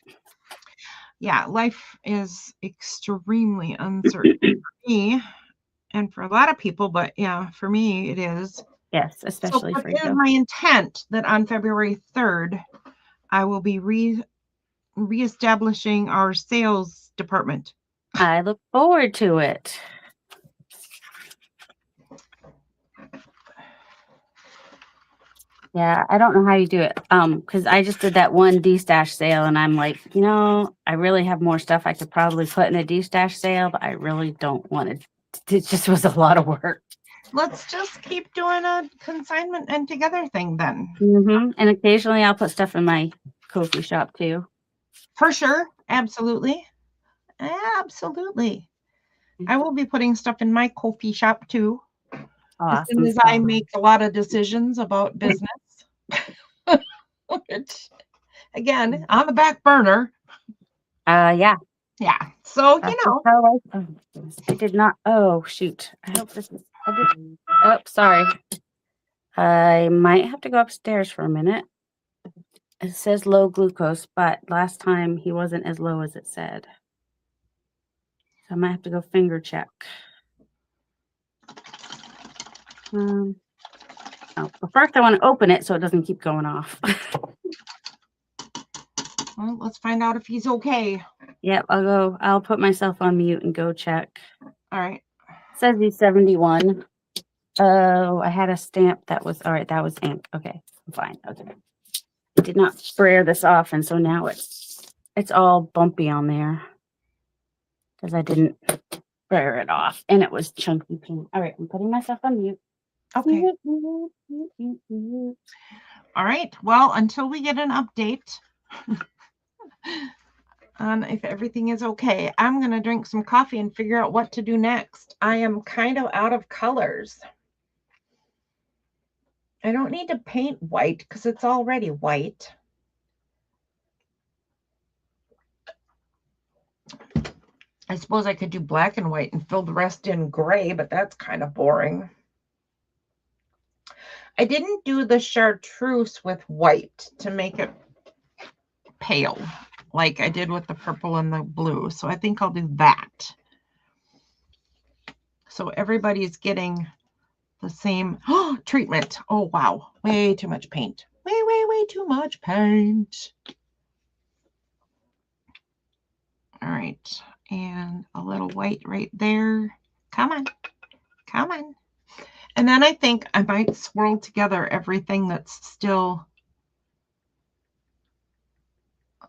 yeah, life is extremely uncertain for me and for a lot of people, but yeah, for me it is. Yes, especially so for you. It is my intent that on February 3rd, I will be reestablishing our sales department. I look forward to it. Yeah, I don't know how you do it. Because I just did that one D-stash sale and I'm like, I really have more stuff I could probably put in a D-stash sale, but I really don't want it. It just was a lot of work. Let's just keep doing a consignment and together thing then. Mm-hmm. And occasionally I'll put stuff in my Ko-fi shop too. For sure. Absolutely. Absolutely. I will be putting stuff in my Ko-fi shop too. Awesome. As soon as I make a lot of decisions about business. Which, again, on the back burner. Yeah. Yeah. So, I did not. Oh, shoot. I hope this is. Oh, sorry. I might have to go upstairs for a minute. It says low glucose, but last time he wasn't as low as it said. So I might have to go finger check. But first I want to open it so it doesn't keep going off. Well, let's find out if he's okay. Yep, I'll put myself on mute and go check. All right. It says he's 71. Oh, I had a stamp that was, all right, that was ink. Okay, I'm fine. Okay. I did not spray this off, and so now it's all bumpy on there because I didn't spray it off, and it was chunky pink. All right, I'm putting myself on mute. Okay. All right. Well, until we get an update on if everything is okay, I'm going to drink some coffee and figure out what to do next. I am kind of out of colors. I don't need to paint white because it's already white. I suppose I could do black and white and fill the rest in gray, but that's kind of boring. I didn't do the chartreuse with white to make it pale like I did with the purple and the blue. So I think I'll do that. So everybody's getting the same treatment. Oh, wow. Way too much paint. Way too much paint. All right. And a little white right there. Come on. Come on. And then I think I might swirl together everything that's still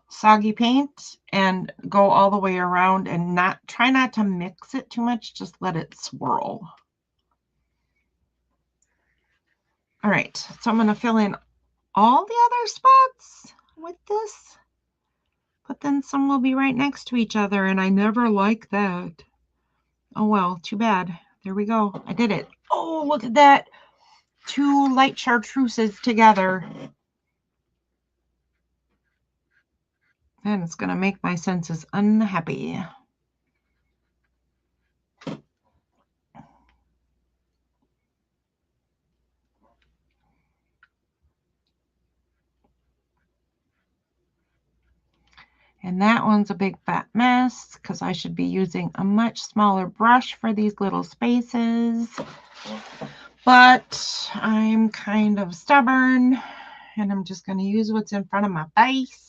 soggy paint and go all the way around and try not to mix it too much. Just let it swirl. All right. So I'm going to fill in all the other spots with this, but then some will be right next to each other, and I never like that. Oh well, too bad. There we go. I did it. Oh, look at that. 2 light chartreuses together. And it's going to make my senses unhappy. And that one's a big fat mess because I should be using a much smaller brush for these little spaces. But I'm kind of stubborn and I'm just going to use what's in front of my face.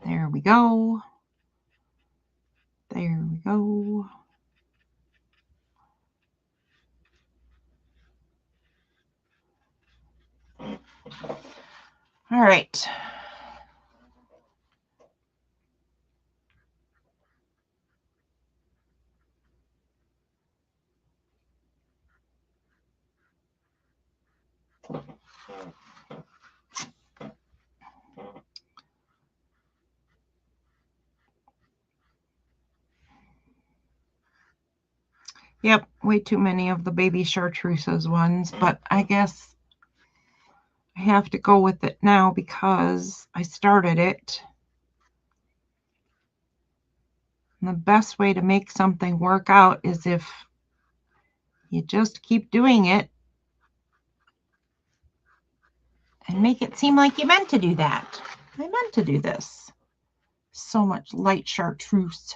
There we go. There we go. All right. Yep, way too many of the baby chartreuses ones, but I guess I have to go with it now because I started it. And the best way to make something work out is if you just keep doing it and make it seem like you meant to do that. I meant to do this. So much light chartreuse.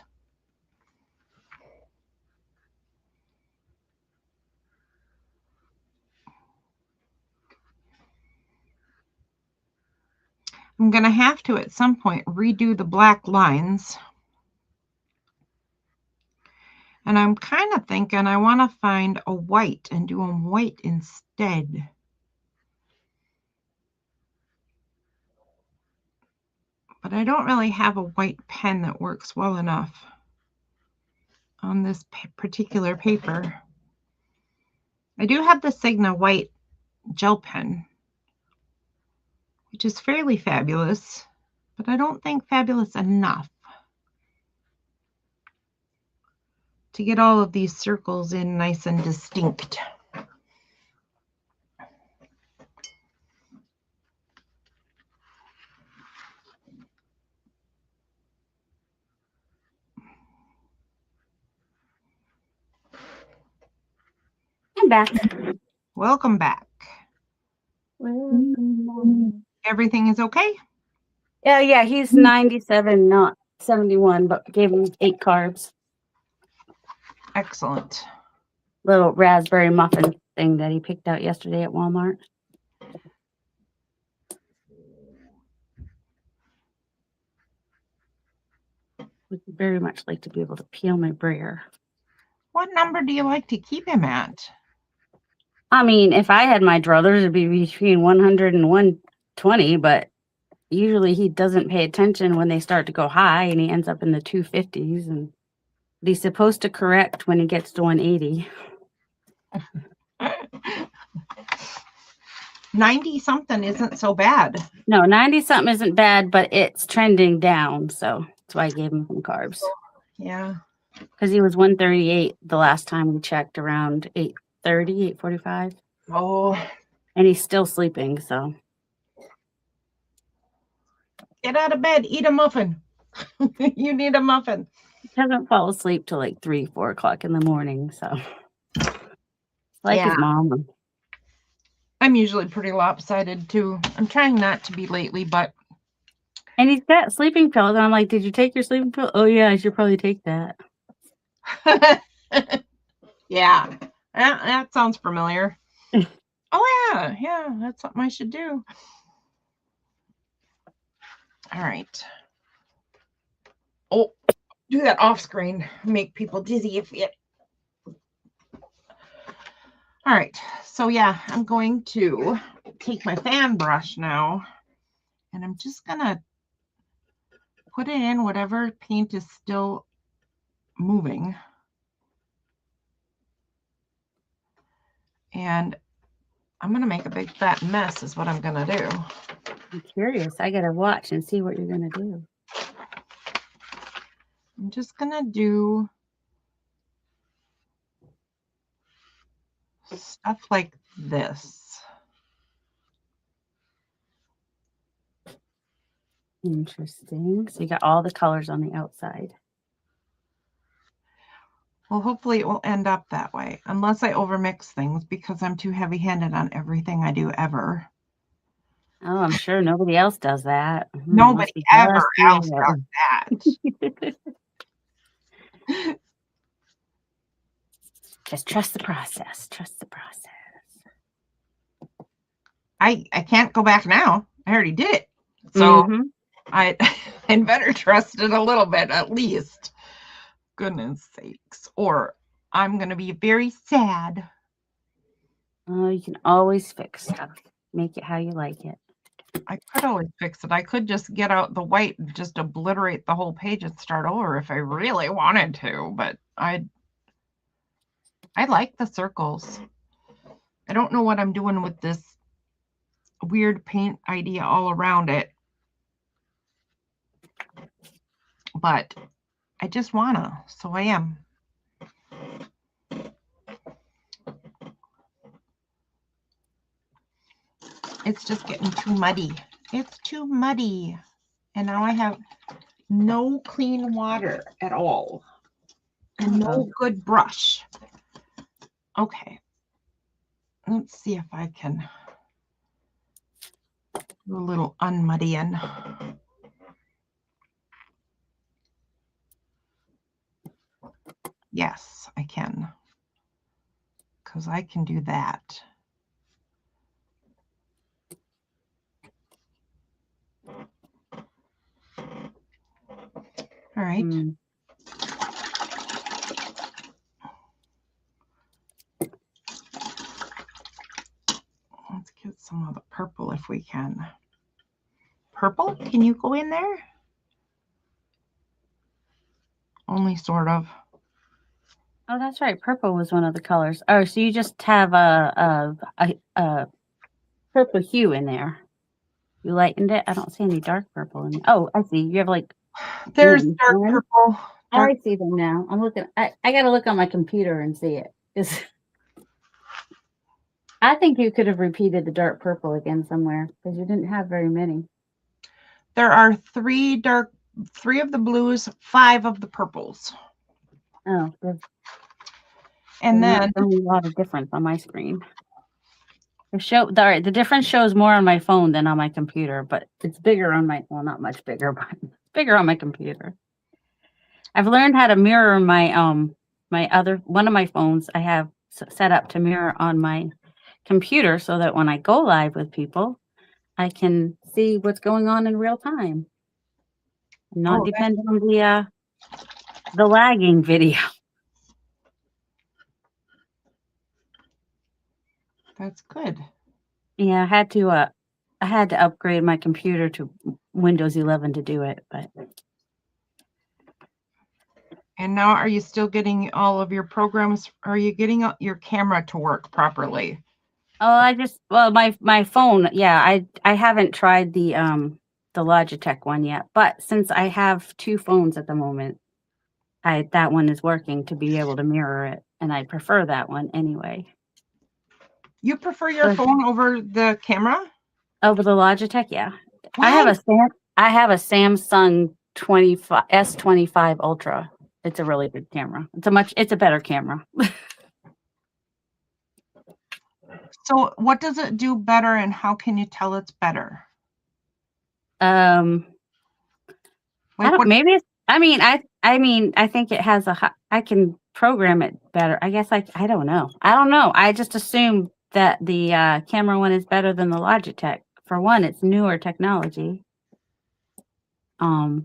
I'm going to have to, at some point, redo the black lines. And I'm kind of thinking I want to find a white and do them white instead. But I don't really have a white pen that works well enough on this particular paper. I do have the Signa white gel pen, which is fairly fabulous, but I don't think fabulous enough to get all of these circles in nice and distinct. I'm back. Welcome back. Everything is okay? Yeah, he's 97, not 71, but gave him 8 carbs. Excellent. Little raspberry muffin thing that he picked out yesterday at Walmart. would very much like to be able to peel my brayer. What number do you like to keep him at? I mean, if I had my druthers, it'd be between 100 and 120, but usually he doesn't pay attention when they start to go high and he ends up in the 250s. And he's supposed to correct when he gets to 180. 90 something isn't so bad. No, 90 something isn't bad, but it's trending down. So that's why I gave him some carbs. Yeah. Because he was 138 the last time we checked, around 8:30, 8:45. Oh. And he's still sleeping, so. Get out of bed, eat a muffin. You need a muffin. He doesn't fall asleep till like 3, 4 o'clock in the morning, so. Like his mom. I'm usually pretty lopsided too. I'm trying not to be lately, but. And he's got sleeping pills, and I'm like, did you take your sleeping pill? Oh yeah, I should probably take that. Yeah, that sounds familiar. Oh yeah, that's something I should do. All right. Oh, do that off screen. Make people dizzy if it. All right, so yeah, I'm going to take my fan brush now, and I'm just gonna put it in whatever paint is still moving. And I'm gonna make a big fat mess is what I'm gonna do. I'm curious. I gotta watch and see what you're gonna do. I'm just gonna do stuff like this. Interesting. So you got all the colors on the outside. Well, hopefully it will end up that way, unless I overmix things because I'm too heavy-handed on everything I do ever. Oh, I'm sure nobody else does that. Nobody ever else does that. Just trust the process. Trust the process. I can't go back now. I already did it. So I'd better trust it a little bit at least. Goodness sakes. Or I'm going to be very sad. Oh, you can always fix stuff. Make it how you like it. I could always fix it. I could just get out the white and just obliterate the whole page and start over if I really wanted to, but I like the circles. I don't know what I'm doing with this weird paint idea all around it, but I just wanna, so I am. It's just getting too muddy. It's too muddy. And now I have no clean water at all. And no good brush. Okay. Let's see if I can do a little unmuddying. Yes, I can. Because I can do that. All right. Let's get some of the purple if we can. Purple, can you go in there? Only sort of. Oh, that's right. Purple was one of the colors. Oh, so you just have a purple hue in there. You lightened it. I don't see any dark purple in there. Oh, I see. You have like. There's dark purple. I see them now. I'm looking. I got to look on my computer and see it. I think you could have repeated the dark purple again somewhere because you didn't have very many. There are 3 of the blues, 5 of the purples. Oh, and then a lot of difference on my screen. The difference shows more on my phone than on my computer, but it's bigger on my, well, not much bigger, but bigger on my computer. I've learned how to mirror my one of my phones I have set up to mirror on my computer so that when I go live with people, I can see what's going on in real time. Not dependent on the the lagging video. That's good. Yeah, I had to upgrade my computer to Windows 11 to do it, but And now, are you still getting all of your programs? Are you getting your camera to work properly? my phone, yeah, I haven't tried the Logitech one yet, but since I have two phones at the moment, that one is working to be able to mirror it, and I prefer that one anyway. You prefer your phone over the camera? Over the Logitech, yeah. Why? I have a Samsung S25 Ultra. It's a really good camera. It's a better camera. So what does it do better, and how can you tell it's better? I don't, maybe it's, I mean, I think it has I can program it better. I guess I don't know. I just assume that the camera one is better than the Logitech. For one, it's newer technology. I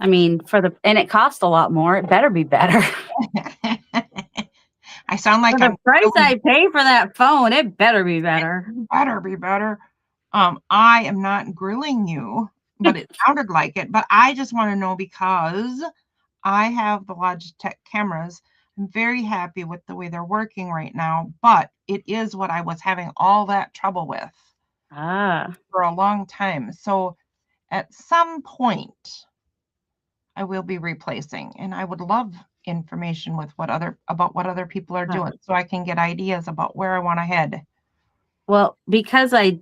mean, and it costs a lot more. It better be better. I sound like for the price I pay for that phone, it better be better. It better be better. I am not grilling you, but it sounded like it. But I just want to know, because I have the Logitech cameras. I'm very happy with the way they're working right now, but it is what I was having all that trouble with for a long time. So at some point, I will be replacing, and I would love information with about what other people are doing, so I can get ideas about where I want to head. Well, because I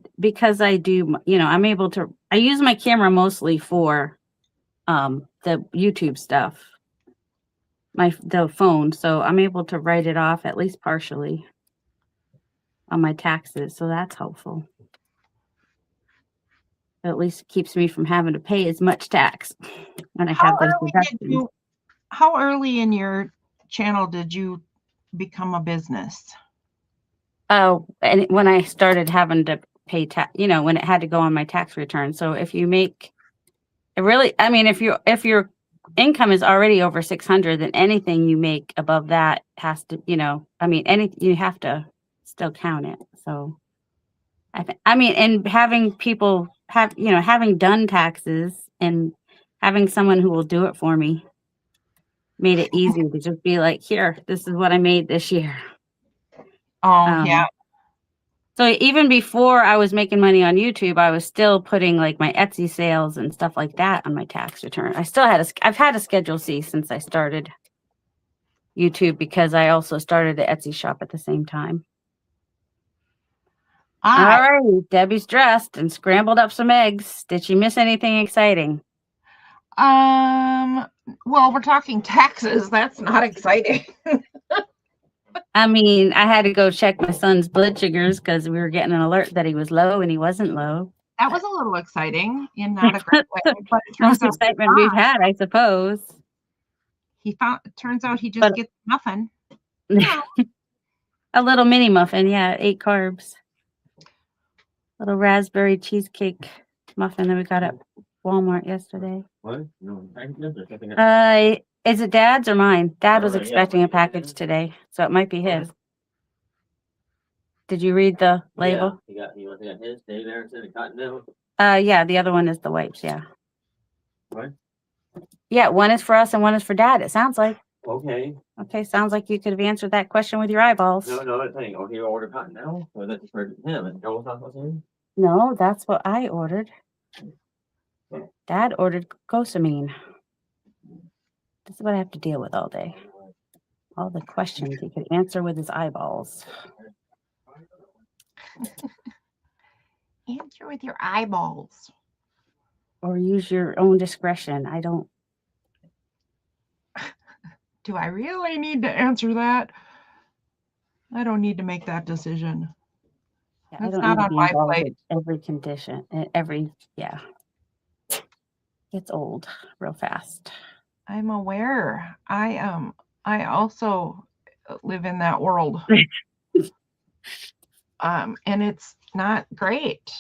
do, I'm able to, I use my camera mostly for the YouTube stuff, the phone, so I'm able to write it off at least partially on my taxes, so that's helpful. At least it keeps me from having to pay as much tax when I have those deductions. How early in your channel did you become a business? Oh, and when I started having to pay tax, when it had to go on my tax return. So if you make if your income is already over 600, then anything you make above that has to, you have to still count it. So and having people having done taxes and having someone who will do it for me made it easy to just be like, here, this is what I made this year. Oh, yeah. So even before I was making money on YouTube, I was still putting like my Etsy sales and stuff like that on my tax return. I've had a Schedule C since I started YouTube, because I also started an Etsy shop at the same time. All right, Debbie's dressed and scrambled up some eggs. Did she miss anything exciting? Well, we're talking taxes. That's not exciting. I mean, I had to go check my son's blood sugars because we were getting an alert that he was low, and he wasn't low. That was a little exciting in not a great way, but it turns out excitement we've had, I suppose. It turns out he just gets muffin. A little mini muffin, yeah, 8 carbs. Little raspberry cheesecake muffin that we got at Walmart yesterday. What? Is it Dad's or mine? Dad was expecting a package today, so it might be his. Did you read the label? Yeah, he got his. Dave Anderson and Continental. Yeah, the other one is the wipes, yeah. What? Yeah, one is for us and one is for Dad, it sounds like. Okay, sounds like you could have answered that question with your eyeballs. No, I think. He ordered Continental, or that's for him, and Joel's not supposed to. No, that's what I ordered. Dad ordered glucosamine. This is what I have to deal with all day. All the questions he could answer with his eyeballs. Answer with your eyeballs. Or use your own discretion. I don't. Do I really need to answer that? I don't need to make that decision. Yeah, that's not on my plate. Every condition, yeah. Gets old real fast. I'm aware. I also live in that world. And it's not great.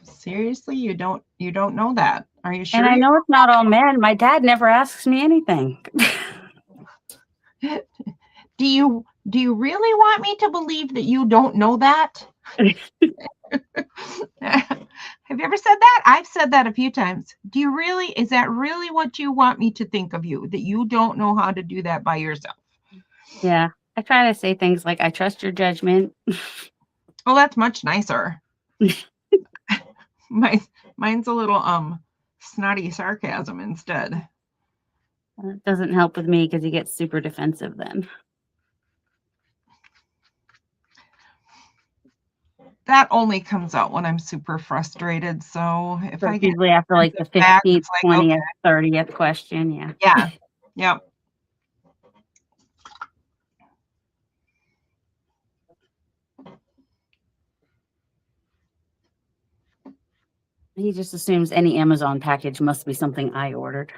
Seriously, you don't know that. Are you sure? And I know it's not all men. My dad never asks me anything. Do you really want me to believe that you don't know that? Have you ever said that? I've said that a few times. Is that really what you want me to think of you? That you don't know how to do that by yourself? Yeah. I try to say things like, I trust your judgment. Well, that's much nicer. Mine's a little snotty sarcasm instead. It doesn't help with me because he gets super defensive then. That only comes out when I'm super frustrated. So if I get usually after like the 15th, 20th, 30th question. Yeah. Yeah. Yep. He just assumes any Amazon package must be something I ordered.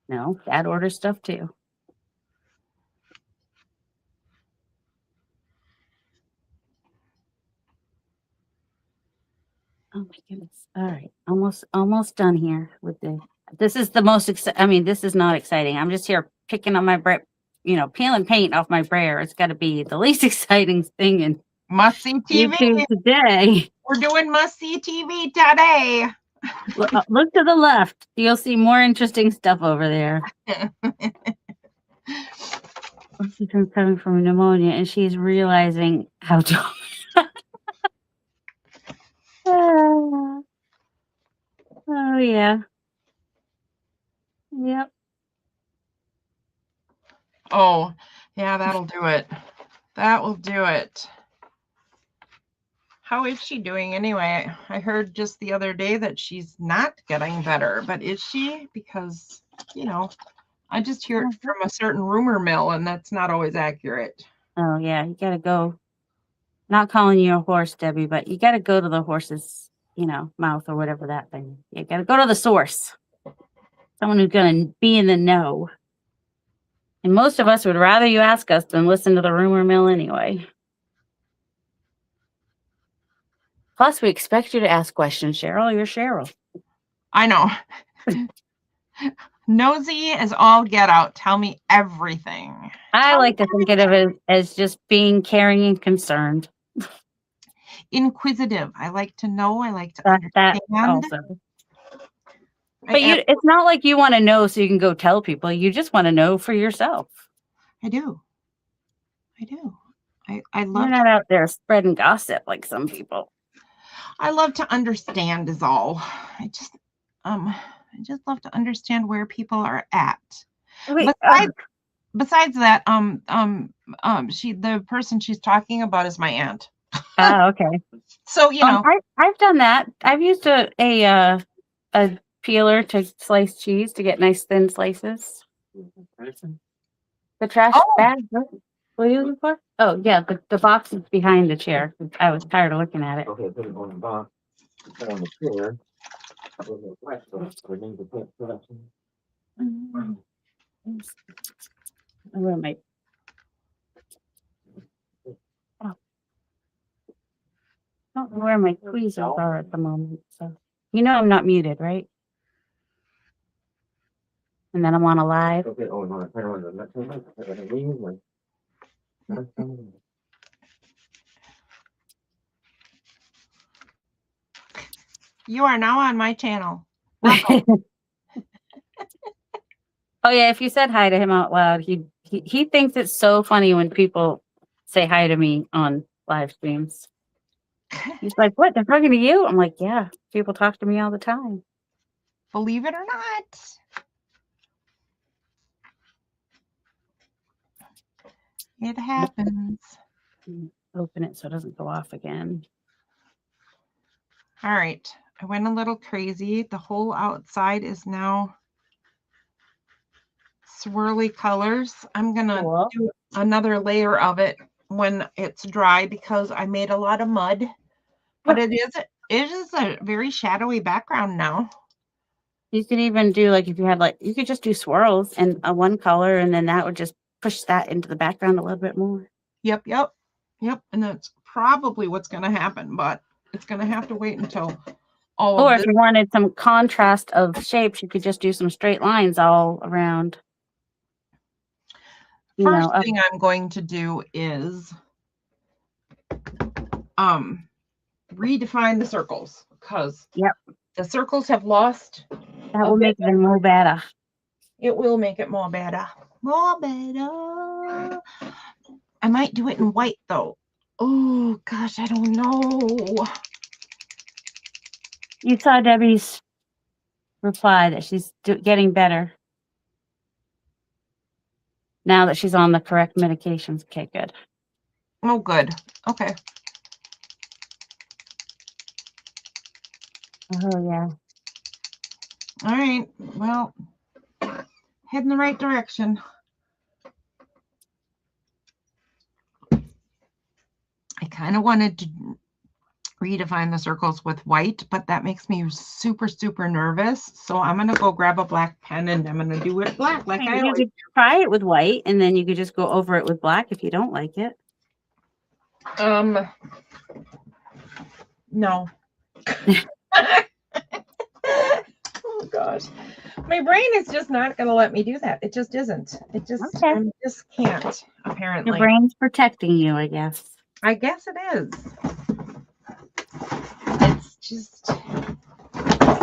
No, Dad orders stuff too. Oh my goodness. All right. Almost done here with this is the most I mean, this is not exciting. I'm just here picking on my peeling paint off my brayer. It's got to be the least exciting thing in must-see TV YouTube today. We're doing must-see TV today. Look to the left. You'll see more interesting stuff over there. She's coming from pneumonia, and she's realizing how dumb. Oh yeah. Yep. Oh, yeah, that'll do it. That will do it. How is she doing anyway? I heard just the other day that she's not getting better, but is she? Because, I just hear it from a certain rumor mill, and that's not always accurate. Oh, yeah, you got to go. Not calling you a horse, Debbie, but you got to go to the horse's, mouth or whatever that thing. You got to go to the source. Someone who's going to be in the know. And most of us would rather you ask us than listen to the rumor mill anyway. Plus, we expect you to ask questions, Cheryl. You're Cheryl. I know. Nosy as all get out. Tell me everything. I like to think of it as just being caring and concerned. Inquisitive. I like to know. I like to understand. That also. But it's not like you want to know so you can go tell people. You just want to know for yourself. I do. I love. You're not out there spreading gossip like some people. I love to understand is all. I just love to understand where people are at. Wait, besides that, the person she's talking about is my aunt. Oh, okay. So I've done that. I've used a peeler to slice cheese to get nice thin slices. The trash bag. What are you looking for? Oh yeah, the box is behind the chair. I was tired of looking at it. Okay, put it on the box. Put it on the chair. Where am I? Oh. I don't know where my tweezers are at the moment. So I'm not muted, right? And then I'm on a live. Okay, you are now on my channel. Oh yeah, if you said hi to him out loud, he thinks it's so funny when people say hi to me on live streams. He's like, "What? They're talking to you?" I'm like, "Yeah, people talk to me all the time." Believe it or not. It happens. Open it so it doesn't go off again. All right. I went a little crazy. The whole outside is now swirly colors. I'm going to do another layer of it when it's dry because I made a lot of mud. But it is a very shadowy background now. You could even do if you had you could just do swirls and one color, and then that would just push that into the background a little bit more. Yep. And that's probably what's going to happen, but it's going to have to wait until all Or of if this. you wanted some contrast of shapes, you could just do some straight lines all around. You First know, up. thing I'm going to do is redefine the circles, because Yep. the circles have lost. That will make them more better. It will make it more better. More better. I might do it in white though. Oh gosh, I don't know. You saw Debbie's reply that she's getting better now that she's on the correct medications. Okay, good. Oh, good. Okay. Oh, yeah. All right. Well, head in the right direction. I kind of wanted to redefine the circles with white, but that makes me super, super nervous. So I'm going to go grab a black pen and I'm going to do it black like I You always. could try it with white, and then you could just go over it with black if you don't like it. No. Oh gosh. My brain is just not going to let me do that. It just isn't. It just, Okay. I just can't, apparently. Your brain's protecting you, I guess. I guess it is. It's just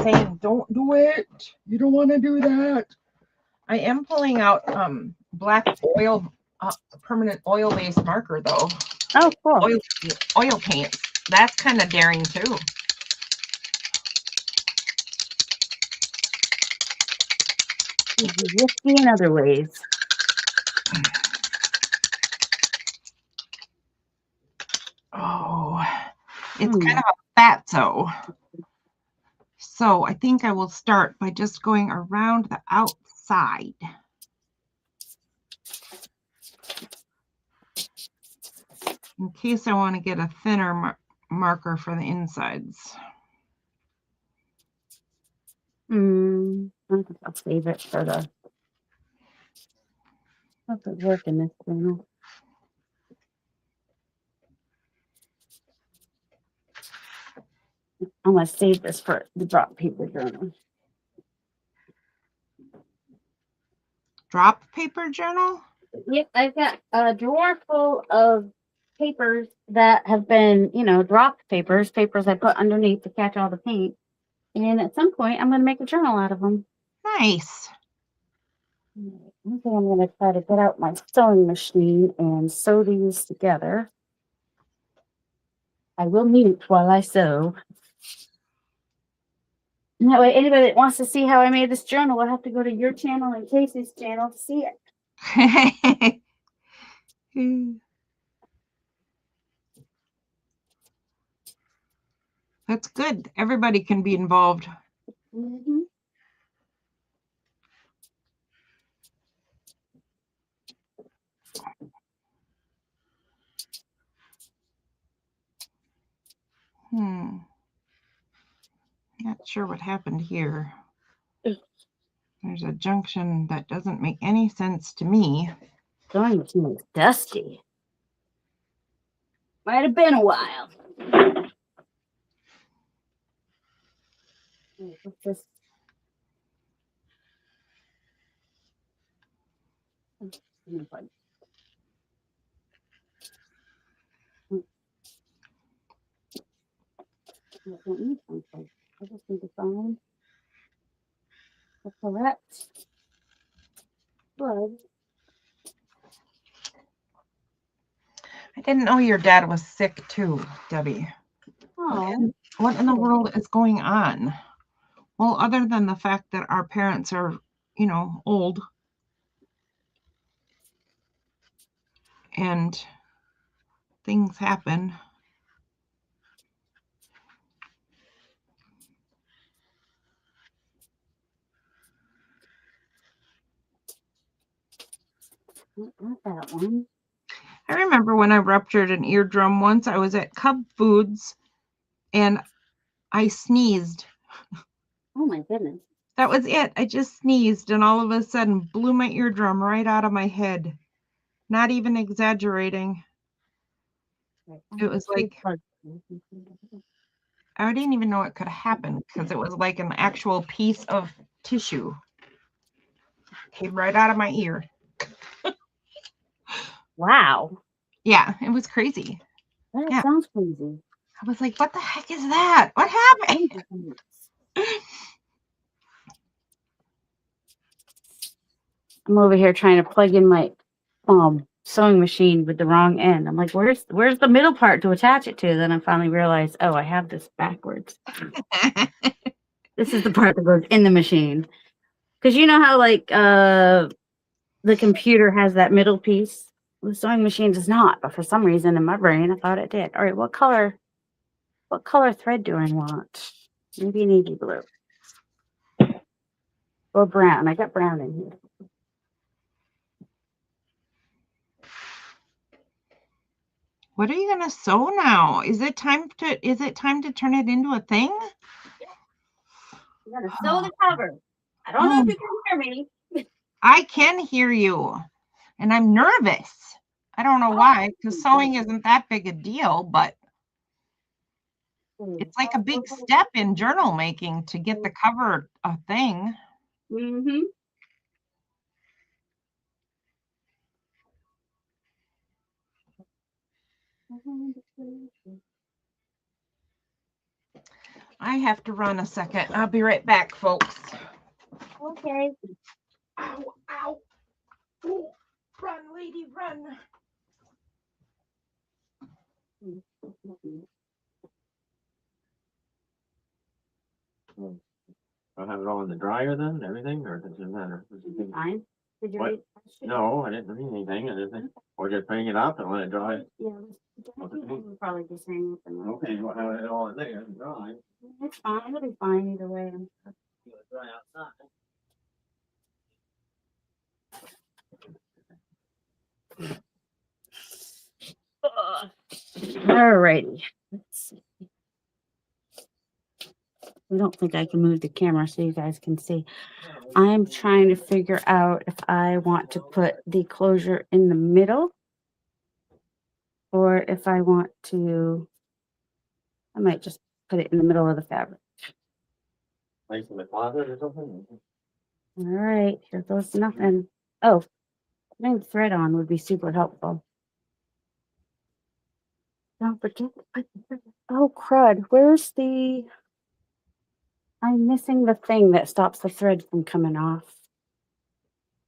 saying, don't do it. You don't want to do that. I am pulling out black oil, permanent oil-based marker though. Oh, cool. Oil paint. That's kind of daring too. Risky in other ways. Oh, it's kind of a fatso. So I think I will start by just going around the outside. In case I want to get a thinner marker for the insides. I think I'll save it for the work in this journal. I'm going to save this for the drop paper journal. Drop paper journal? Yep, I've got a drawer full of papers that have been, dropped papers I put underneath to catch all the paint. And at some point, I'm going to make a journal out of them. Nice. I think I'm going to try to get out my sewing machine and sew these together. I will mute while I sew. And that way, anybody that wants to see how I made this journal will have to go to your channel and Casey's channel to see it. That's good. Everybody can be involved. Mm-hmm. Not sure what happened here. There's a junction that doesn't make any sense to me. Sewing machine is dusty. Might have been a while. Just I just need to find the correct thread. I didn't know your dad was sick too, Debbie. Oh, what in the world is going on? Well, other than the fact that our parents are, old and things happen. not that one. I remember when I ruptured an eardrum once. I was at Cub Foods and I sneezed. Oh my goodness. That was it. I just sneezed and all of a sudden blew my eardrum right out of my head. Not even exaggerating. It was like, I didn't even know it could happen because it was like an actual piece of tissue. Came right out of my ear. Wow. Yeah, it was crazy. That Yeah. sounds crazy. I was like, what the heck is that? What happened? I'm over here trying to plug in my sewing machine with the wrong end. I'm like, where's the middle part to attach it to? Then I finally realized, oh, I have this backwards. This is the part that goes in the machine. Because you know how like the computer has that middle piece? The sewing machine does not, but for some reason in my brain I thought it did. All right, what color thread do I want? Maybe navy blue. Or brown. I got brown in here. What are you gonna sew now? Is it time to turn it into a thing? I'm gonna sew the cover. I don't know if you can hear me. I can hear you, and I'm nervous. I don't know why, because sewing isn't that big a deal, but it's like a big step in journal making to get the cover a thing. Mm-hmm. I have to run a second. I'll be right back, folks. Okay. Ow, ow. Ooh, run, lady, run. I'll have it all in the dryer then, and everything, or does it matter? Fine. Did you What? read? No, I didn't read anything. I didn't. Or just hang it up and let it dry. Yeah. I would probably just hang up and Okay, we'll have it all in there and dry. it's fine. It'll be fine either way. Let it dry outside. Alrighty. Let's see. I don't think I can move the camera so you guys can see. I'm trying to figure out if I want to put the closure in the middle or if I want to, I might just put it in the middle of the fabric. Place in the closet or something? All right, here goes nothing. Oh, putting thread on would be super helpful. Don't forget to put the thread. Oh, crud. Where's the... I'm missing the thing that stops the thread from coming off.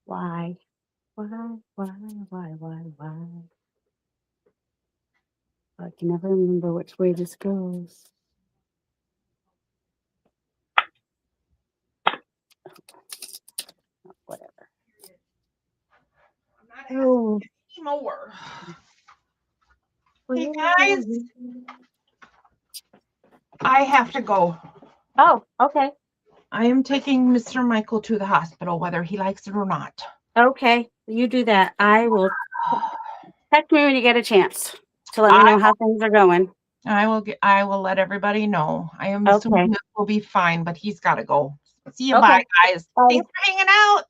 Why? Why? I can never remember which way this goes. Whatever. Oh. More. Hey guys, I have to go. Oh, okay. I am taking Mr. Michael to the hospital, whether he likes it or not. Okay, you do that. I will text me when you get a chance to let me know how things are going. I will let everybody know. I am assuming this will be fine, but he's got to go. See you. Okay. Bye, guys. Bye. Thanks for hanging out.